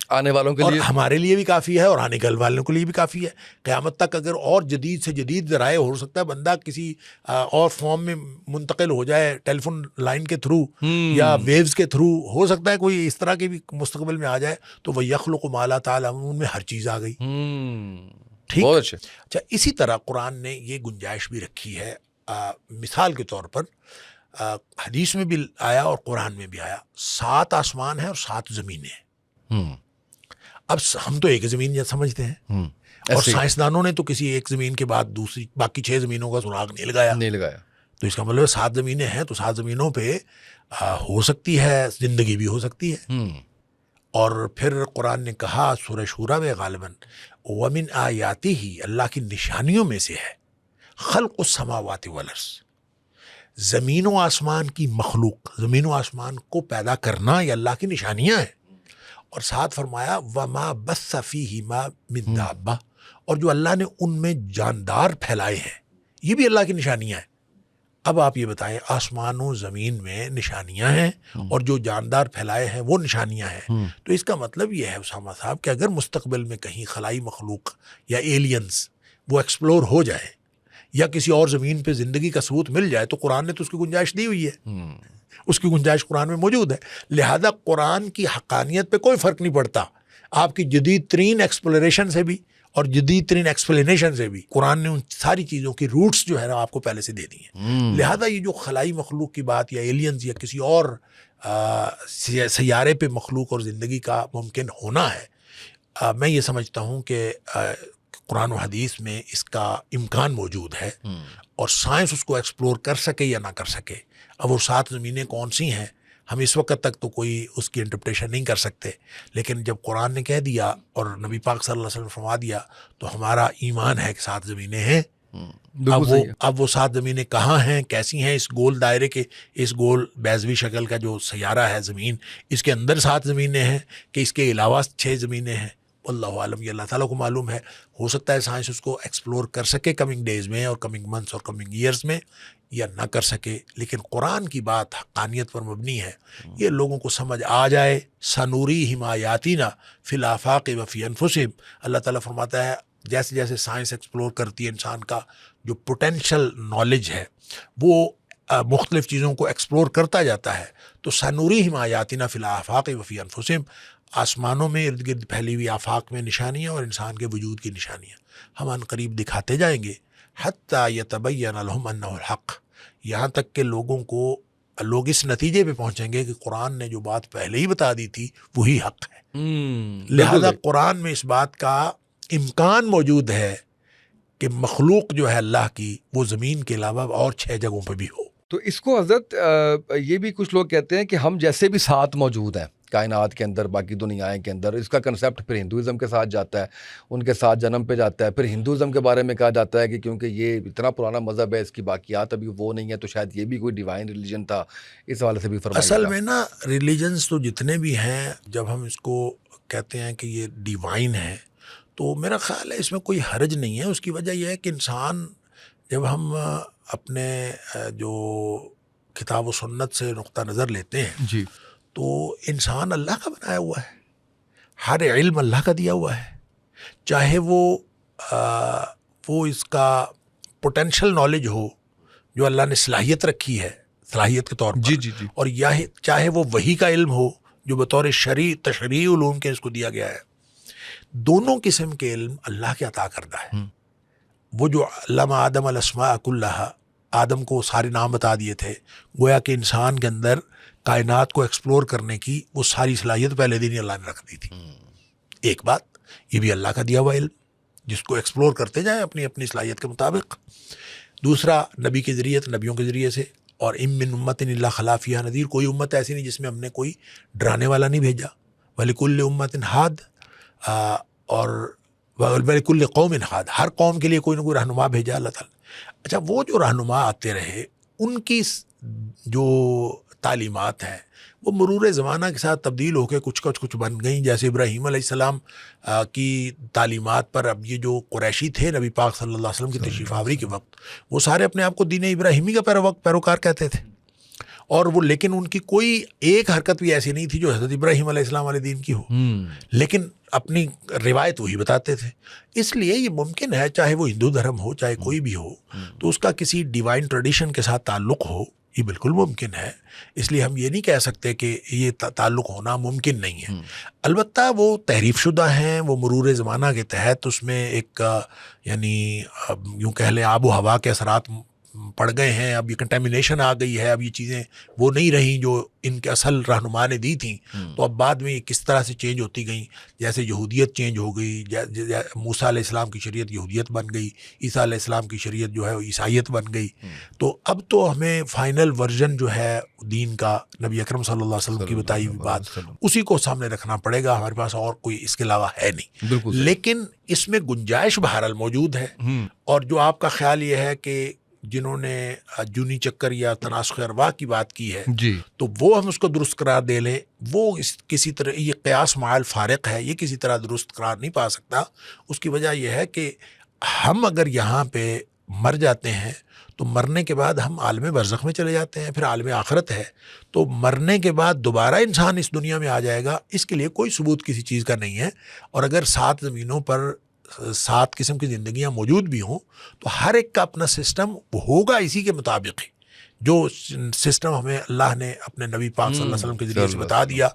Speaker 1: آنے والوں کے
Speaker 2: اور
Speaker 1: لیے,
Speaker 2: ہمارے لیے بھی کافی ہے, اور آنے والوں کے لیے بھی کافی ہے. قیامت تک اگر اور جدید سے جدید ذرائع ہو سکتا ہے, بندہ کسی اور فارم میں منتقل ہو جائے, ٹیلی فون لائن کے تھرو یا ویوز کے تھرو, ہو سکتا ہے کوئی اس طرح کی بھی مستقبل میں آ جائے, تو وَيَخْلُقُ مَا لَا تَعْلَمُونَ میں ہر چیز آ گئی. ٹھیک. اچھا, اسی طرح قرآن نے یہ گنجائش بھی رکھی ہے. مثال کے طور پر حدیث میں بھی آیا اور قرآن میں بھی آیا, 7 آسمان ہیں اور 7 زمینیں ہیں. اب ہم تو ایک زمین سمجھتے ہیں, اور سائنسدانوں نے تو کسی ایک زمین کے بعد دوسری باقی 6 زمینوں کا سراغ نہیں لگایا. تو اس کا مطلب 7 زمینیں ہیں, تو 7 زمینوں پہ ہو سکتی ہے زندگی بھی ہو سکتی ہے. اور پھر قرآن نے کہا سورہ شورا میں غالباً وَمِنْ آیَاتِهِ, اللہ کی نشانیوں میں سے ہے خلق السماوات والارض, زمین و آسمان کی مخلوق, زمین و آسمان کو پیدا کرنا یہ اللہ کی نشانیاں ہیں. اور ساتھ فرمایا وَمَا بَثَّ فِيهِمَا مِن دَابَّةٍ, اور جو اللہ نے ان میں جاندار پھیلائے ہیں یہ بھی اللہ کی نشانیاں ہیں. اب آپ یہ بتائیں, آسمان و زمین میں نشانیاں ہیں اور جو جاندار پھیلائے ہیں وہ نشانیاں ہیں, تو اس کا مطلب یہ ہے اسامہ صاحب کہ اگر مستقبل میں کہیں خلائی مخلوق یا ایلینز وہ ایکسپلور ہو جائے یا کسی اور زمین پہ زندگی کا ثبوت مل جائے, تو قرآن نے تو اس کی گنجائش دی ہوئی ہے, اس کی گنجائش قرآن میں موجود ہے. لہذا قرآن کی حقانیت پہ کوئی فرق نہیں پڑتا. آپ کی جدید ترین ایکسپلوریشن سے بھی اور جدید ترین ایکسپلینیشن سے بھی قرآن نے ان ساری چیزوں کی روٹس جو ہے نا آپ کو پہلے سے دے دی ہیں. لہذا یہ جو خلائی مخلوق کی بات یا ایلینز یا کسی اور سیارے پہ مخلوق اور زندگی کا ممکن ہونا ہے, میں یہ سمجھتا ہوں کہ قرآن و حدیث میں اس کا امکان موجود ہے, اور سائنس اس کو ایکسپلور کر سکے یا نہ کر سکے. اب وہ 7 زمینیں کون سی ہیں ہم اس وقت تک تو کوئی اس کی انٹرپریشن نہیں کر سکتے, لیکن جب قرآن نے کہہ دیا اور نبی پاک صلی اللہ علیہ وسلم فرما دیا تو ہمارا ایمان ہے کہ 7 زمینیں ہیں. اب وہ 7 زمینیں کہاں ہیں, کیسی ہیں, اس گول دائرے کے, اس گول بیضوی شکل کا جو سیارہ ہے زمین, اس کے اندر 7 زمینیں ہیں کہ اس کے علاوہ 6 زمینیں ہیں, اللہ عالم, یہ اللہ تعالیٰ کو معلوم ہے. ہو سکتا ہے سائنس اس کو ایکسپلور کر سکے کمنگ ڈیز میں اور کمنگ منتھس اور کمنگ ایئرز میں, یا نہ کر سکے, لیکن قرآن کی بات حقانیت پر مبنی ہے. یہ لوگوں کو سمجھ آ جائے, سنوریہم آیاتنا فی الآفاق وفی انفسہم, اللہ تعالیٰ فرماتا ہے جیسے جیسے سائنس ایکسپلور کرتی ہے انسان کا جو پوٹینشیل نالج ہے وہ مختلف چیزوں کو ایکسپلور کرتا جاتا ہے، تو سنوریہم آیاتنا فی الآفاق وفی انفسہم، آسمانوں میں ارد گرد پھیلی ہوئی آفاق میں نشانیاں اور انسان کے وجود کی نشانیاں ہم ان قریب دکھاتے جائیں گے، حتی یتبین لہم انہ الحق، یہاں تک کہ لوگ اس نتیجے پہ پہنچیں گے کہ قرآن نے جو بات پہلے ہی بتا دی تھی وہی حق ہے۔ لہذا قرآن میں اس بات کا امکان موجود ہے کہ مخلوق جو ہے اللہ کی وہ زمین کے علاوہ اور 6 جگہوں پہ بھی ہو۔
Speaker 1: تو اس کو حضرت یہ بھی کچھ لوگ کہتے ہیں کہ ہم جیسے بھی ساتھ موجود ہیں کائنات کے اندر، باقی دنیا کے اندر، اس کا کنسیپٹ پھر ہندوازم کے ساتھ جاتا ہے، ان کے ساتھ جنم پہ جاتا ہے، پھر ہندوازم کے بارے میں کہا جاتا ہے کہ کیونکہ یہ اتنا پرانا مذہب ہے، اس کی باقیات ابھی وہ نہیں ہے، تو شاید یہ بھی کوئی ڈیوائن ریلیجن تھا، اس حوالے سے بھی فرمائیے
Speaker 2: اصل
Speaker 1: گا۔
Speaker 2: میں نا ریلیجنز تو جتنے بھی ہیں، جب ہم اس کو کہتے ہیں کہ یہ ڈیوائن ہے تو میرا خیال ہے اس میں کوئی حرج نہیں ہے۔ اس کی وجہ یہ ہے کہ انسان جب ہم اپنے جو کتاب و سنت سے نقطہ نظر لیتے ہیں
Speaker 1: جی،
Speaker 2: تو انسان اللہ کا بنایا ہوا ہے، ہر علم اللہ کا دیا ہوا ہے، چاہے وہ اس کا پوٹینشیل نالج ہو جو اللہ نے صلاحیت رکھی ہے صلاحیت کے طور پر،
Speaker 1: جی جی جی،
Speaker 2: اور چاہے وہ وحی کا علم ہو جو بطور تشریعی علوم کے اس کو دیا گیا ہے، دونوں قسم کے علم اللہ کے عطا کردہ ہے۔ وہ جو علامہ آدم الاسماء کلہا، آدم کو سارے نام بتا دیے تھے، گویا کہ انسان کے اندر کائنات کو ایکسپلور کرنے کی وہ ساری صلاحیت پہلے دن ہی اللہ نے رکھ دی تھی۔ ایک بات یہ بھی اللہ کا دیا ہوا علم جس کو ایکسپلور کرتے جائیں اپنی اپنی صلاحیت کے مطابق۔ دوسرا نبی کے ذریعے، نبیوں کے ذریعے سے، اور ام من امت الا خلا فیہا نذیر، کوئی امت ایسی نہیں جس میں ہم نے کوئی ڈرانے والا نہیں بھیجا، ولکل امت ہاد، اور ولکل قوم ہاد، ہر قوم کے لیے کوئی نہ کوئی رہنما بھیجا اللہ تعالیٰ۔ اچھا، وہ جو رہنما آتے رہے ان کی جو تعلیمات ہیں وہ مرور زمانہ کے ساتھ تبدیل ہو کے کچھ بن گئیں، جیسے ابراہیم علیہ السلام کی تعلیمات پر اب یہ جو قریشی تھے نبی پاک صلی اللہ علیہ وسلم کی تشریف آوری کے وقت، وہ سارے اپنے آپ کو دین ابراہیمی کا پیروکار کہتے تھے، اور وہ لیکن ان کی کوئی ایک حرکت بھی ایسی نہیں تھی جو حضرت ابراہیم علیہ السلام علیہ دین کی ہو، لیکن اپنی روایت وہی بتاتے تھے۔ اس لیے یہ ممکن ہے چاہے وہ ہندو دھرم ہو چاہے کوئی بھی ہو تو اس کا کسی ڈیوائن ٹریڈیشن کے ساتھ تعلق ہو، یہ بالکل ممکن ہے۔ اس لیے ہم یہ نہیں کہہ سکتے کہ یہ تعلق ہونا ممکن نہیں ہے۔ البتہ وہ تحریف شدہ ہیں، وہ مرور زمانہ کے تحت اس میں ایک یعنی یوں کہہ لیں آب و ہوا کے اثرات پڑ گئے ہیں، اب یہ کنٹامینیشن آ گئی ہے، اب یہ چیزیں وہ نہیں رہیں جو ان کے اصل رہنما نے دی تھیں، تو اب بعد میں یہ کس طرح سے چینج ہوتی گئیں، جیسے یہودیت چینج ہو گئی، موسیٰ علیہ السلام کی شریعت یہودیت بن گئی، عیسیٰ علیہ السلام کی شریعت جو ہے وہ عیسائیت بن گئی، تو اب تو ہمیں فائنل ورژن جو ہے دین کا نبی اکرم صلی اللہ علیہ وسلم کی بتائی ہوئی بات اسی کو سامنے رکھنا پڑے گا، ہمارے پاس اور کوئی اس کے علاوہ ہے نہیں۔ لیکن اس میں گنجائش بہرحال موجود ہے، اور جو آپ کا خیال یہ ہے کہ جنہوں نے جونی چکر یا تناسخ ارواح کی بات کی ہے
Speaker 1: جی،
Speaker 2: تو وہ ہم اس کو درست قرار دے لیں، وہ کسی طرح یہ قیاس معال فارق ہے، یہ کسی طرح درست قرار نہیں پا سکتا۔ اس کی وجہ یہ ہے کہ ہم اگر یہاں پہ مر جاتے ہیں تو مرنے کے بعد ہم عالم برزخ میں چلے جاتے ہیں، پھر عالم آخرت ہے، تو مرنے کے بعد دوبارہ انسان اس دنیا میں آ جائے گا، اس کے لیے کوئی ثبوت کسی چیز کا نہیں ہے۔ اور اگر 7 زمینوں پر 7 قسم کی زندگیاں موجود بھی ہوں تو ہر ایک کا اپنا سسٹم ہوگا اسی کے مطابق ہی، جو سسٹم ہمیں اللہ نے اپنے نبی پاک صلی اللہ علیہ وسلم کے ذریعے سے بتا دیا۔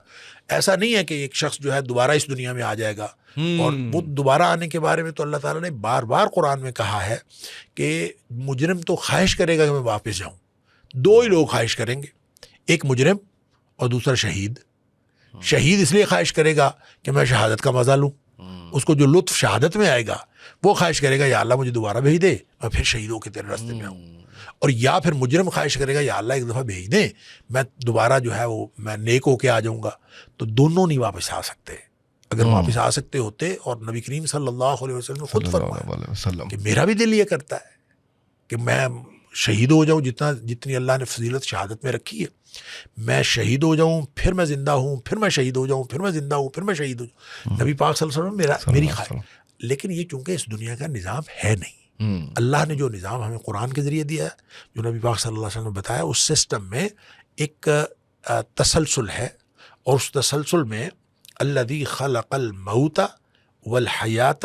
Speaker 2: ایسا نہیں ہے کہ ایک شخص جو ہے دوبارہ اس دنیا میں آ جائے گا، اور وہ دوبارہ آنے کے بارے میں تو اللہ تعالیٰ نے بار بار قرآن میں کہا ہے کہ مجرم تو خواہش کرے گا کہ میں واپس جاؤں۔ 2 ہی لوگ خواہش کریں گے، ایک مجرم اور دوسرا شہید۔ شہید اس لیے خواہش کرے گا کہ میں شہادت کا مزہ لوں، اس کو جو لطف شہادت میں آئے گا وہ خواہش کرے گا یا اللہ مجھے دوبارہ بھیج دے میں پھر شہیدوں کے تیرے راستے میں آؤں، اور یا پھر مجرم خواہش کرے گا یا اللہ ایک دفعہ بھیج دے میں دوبارہ جو ہے وہ میں نیک ہو کے آ جاؤں گا۔ تو دونوں نہیں واپس آ سکتے۔ اگر واپس آ سکتے ہوتے، اور نبی کریم صلی اللہ علیہ وسلم نے خود فرمایا کہ میرا بھی دل یہ کرتا ہے کہ میں شہید ہو جاؤں، جتنی اللہ نے فضیلت شہادت میں رکھی ہے، میں شہید ہو جاؤں، پھر میں زندہ ہوں، پھر میں شہید ہو جاؤں، پھر میں زندہ ہوں، پھر میں شہید ہو جاؤں۔ نبی پاک صلی اللہ علیہ وسلم میری خواہش، لیکن یہ چونکہ اس دنیا کا نظام ہے نہیں، اللہ نے جو نظام ہمیں قرآن کے ذریعے دیا ہے، جو نبی پاک صلی اللہ علیہ وسلم نے بتایا، اس سسٹم میں ایک تسلسل ہے، اور اس تسلسل میں الذی خلق الموت والحیات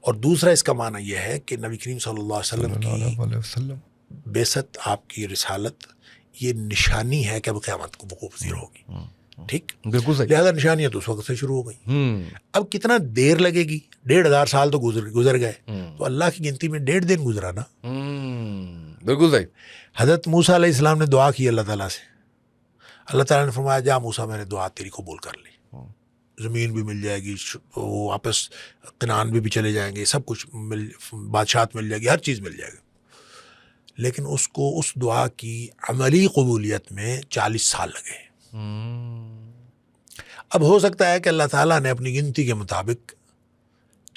Speaker 2: اور دوسرا اس کا معنی یہ ہے کہ نبی کریم صلی اللہ علیہ وسلم کی بعثت، آپ کی رسالت، یہ نشانی ہے کہ اب قیامت کو وقوع پذیر ہوگی. ٹھیک،
Speaker 1: بالکل صحیح.
Speaker 2: لہذا نشانیاں تو اس وقت سے شروع ہو گئی. اب کتنا دیر لگے گی؟ 1500 سال تو گزر گئے، تو اللہ کی گنتی میں 1.5 دن گزرا نا.
Speaker 1: بالکل صحیح.
Speaker 2: حضرت موسیٰ علیہ السلام نے دعا کی اللہ تعالیٰ سے. اللہ تعالیٰ نے فرمایا جا موسیٰ، میں نے دعا تیری قبول کر لی، زمین بھی مل جائے گی، وہ واپس کنعان بھی چلے جائیں گے، سب کچھ بادشاہت مل جائے گی، ہر چیز مل جائے گی. لیکن اس کو اس دعا کی عملی قبولیت میں 40 سال لگے. اب ہو سکتا ہے کہ اللہ تعالیٰ نے اپنی گنتی کے مطابق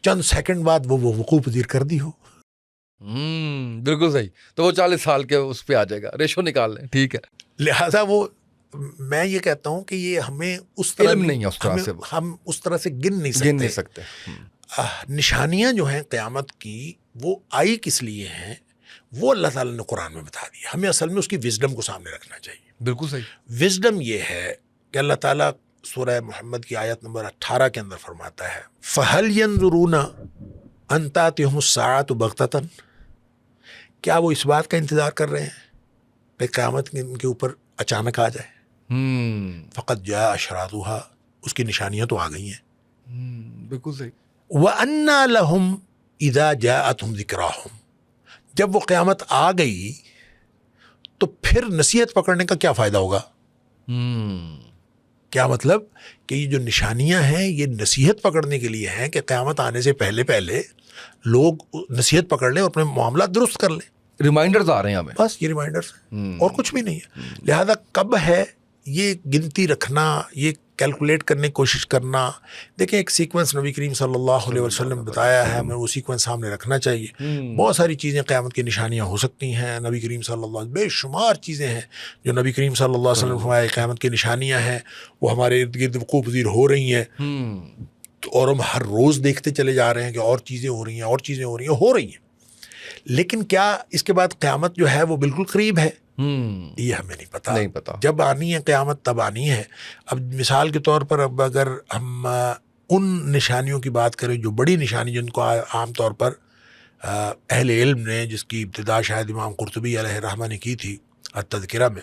Speaker 2: چند سیکنڈ بعد وہ وقوع پذیر کر دی ہو.
Speaker 1: بالکل صحیح. تو وہ 40 سال کے اس پہ آ جائے گا، ریشو نکال لیں. ٹھیک ہے.
Speaker 2: لہٰذا وہ میں یہ کہتا ہوں کہ یہ ہمیں اس طرح
Speaker 1: علم نہیں ہے، اس طرح سے
Speaker 2: ہم اس طرح سے گن نہیں سکتے. نشانیاں جو ہیں قیامت کی وہ آئی کس لیے ہیں، وہ اللہ تعالیٰ نے قرآن میں بتا دیا. ہمیں اصل میں اس کی وزڈم کو سامنے رکھنا چاہیے. بالکل صحیح. وزڈم یہ ہے کہ اللہ تعالیٰ سورہ محمد کی آیت نمبر 18 کے اندر فرماتا ہے فَهَلْ يَنظُرُونَ أَن تَأْتِيَهُمُ السَّاعَةُ بَغْتَةً، کیا وہ اس بات کا انتظار کر رہے ہیں کہ قیامت ان کے اوپر اچانک آ جائے؟ فَقَدْ جَاءَ أَشْرَاطُهَا، اس کی نشانیاں تو آ گئی ہیں.
Speaker 1: بالکل صحیح.
Speaker 2: وَأَنَّىٰ لَهُمْ إِذَا جَاءَتْهُمْ ذِكْرَاهُمْ، جب وہ قیامت آ گئی تو پھر نصیحت پکڑنے کا کیا فائدہ ہوگا؟ کیا مطلب کہ یہ جو نشانیاں ہیں یہ نصیحت پکڑنے کے لیے ہیں کہ قیامت آنے سے پہلے پہلے لوگ نصیحت پکڑ لیں اور اپنے معاملات درست کر لیں.
Speaker 1: ریمائنڈرز آ رہے ہیں ہمیں،
Speaker 2: بس یہ ریمائنڈرز ہیں اور کچھ بھی نہیں ہے. لہذا کب ہے یہ گنتی رکھنا، یہ کیلکولیٹ کرنے کی کوشش کرنا. دیکھیں ایک سیکوینس نبی کریم صلی اللہ علیہ وسلم بتایا ہے، ہمیں وہ سیکوینس سامنے رکھنا چاہیے. بہت ساری چیزیں قیامت کی نشانیاں ہو سکتی ہیں. نبی کریم صلی اللہ علیہ وسلم بے شمار چیزیں ہیں جو نبی کریم صلی اللہ علیہ وسلم فرمایا قیامت کی نشانیاں ہیں، وہ ہمارے ارد گرد وقوع پذیر ہو رہی ہیں. اور ہم ہر روز دیکھتے چلے جا رہے ہیں کہ اور چیزیں ہو رہی ہیں، اور چیزیں ہو رہی ہیں. لیکن کیا اس کے بعد قیامت جو ہے وہ بالکل قریب ہے؟ یہ ہمیں نہیں پتا. جب آنی ہے قیامت تب آنی ہے. اب مثال کے طور پر اب اگر ہم ان نشانیوں کی بات کریں جو بڑی نشانی جن کو عام طور پر اہل علم نے، جس کی ابتدا شاید امام قرطبی علیہ رحمہ نے کی تھی التذکرہ میں،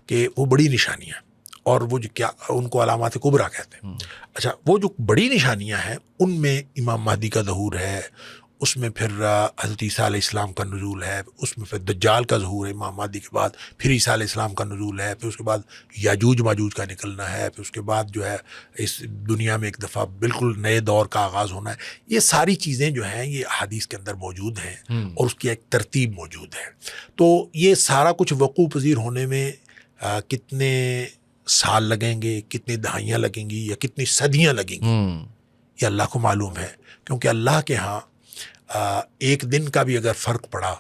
Speaker 2: کہ وہ بڑی نشانیاں اور وہ جو کیا ان کو علامات کبریٰ کہتے ہیں. اچھا، وہ جو بڑی نشانیاں ہیں ان میں امام مہدی کا ظہور ہے، اس میں پھر حضرت عیسیٰ علیہ السلام کا نزول ہے، اس میں پھر دجال کا ظہور ہے امام مہدی کے بعد، پھر عیسیٰ علیہ السلام کا نزول ہے، پھر اس کے بعد یاجوج ماجوج کا نکلنا ہے، پھر اس کے بعد جو ہے اس دنیا میں ایک دفعہ بالکل نئے دور کا آغاز ہونا ہے. یہ ساری چیزیں جو ہیں یہ احادیث کے اندر موجود ہیں اور اس کی ایک ترتیب موجود ہے. تو یہ سارا کچھ وقوع پذیر ہونے میں کتنے سال لگیں گے، کتنی دہائیاں لگیں گی یا کتنی صدیاں لگیں گی، یہ اللہ کو معلوم ہے. کیونکہ اللہ کے ہاں ایک دن کا بھی اگر فرق پڑا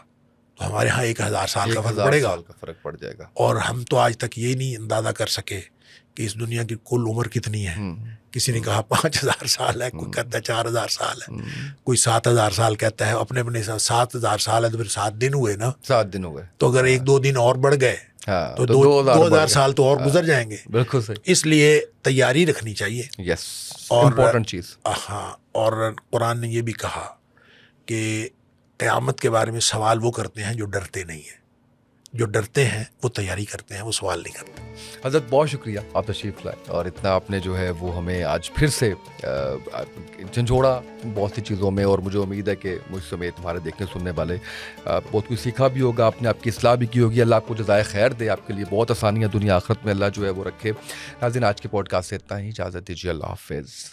Speaker 2: تو ہمارے ہاں 1000 سال کا فرق پڑ جائے گا. اور ہم تو آج تک یہ نہیں اندازہ کر سکے کہ اس دنیا کی کل عمر کتنی ہے. کسی نے کہا 5000 سال ہے، کوئی کہتا ہے 4000 سال ہے، کوئی 7000 سال کہتا ہے. اپنے 7000 سال ہے تو پھر 7 دن ہوئے نا. 7 دن ہو گئے تو اگر 1-2 دن اور بڑھ گئے تو 2000 سال تو اور گزر جائیں گے. بالکل صحیح. اس لیے تیاری رکھنی چاہیے. یس، امپورٹنٹ چیز. ہاں، اور قرآن نے یہ بھی کہا کہ قیامت کے بارے میں سوال وہ کرتے ہیں جو ڈرتے نہیں ہیں. جو ڈرتے ہیں وہ تیاری کرتے ہیں، وہ سوال نہیں کرتے.
Speaker 1: حضرت بہت شکریہ، آپ تشریف لائے اور اتنا آپ نے جو ہے وہ ہمیں آج پھر سے جھنجھوڑا بہت سی چیزوں میں. اور مجھے امید ہے کہ مجھ سمیت تمہارے دیکھنے سننے والے بہت کچھ سیکھا بھی ہوگا، آپ نے آپ کی اصلاح بھی کی ہوگی. اللہ آپ کو جزائے خیر دے، آپ کے لیے بہت آسانیاں دنیا آخرت میں اللہ جو ہے وہ رکھے. ناظرین، آج کے پوڈ کاسٹ سے اتنا ہی، اجازت دیجیے. اللہ حافظ.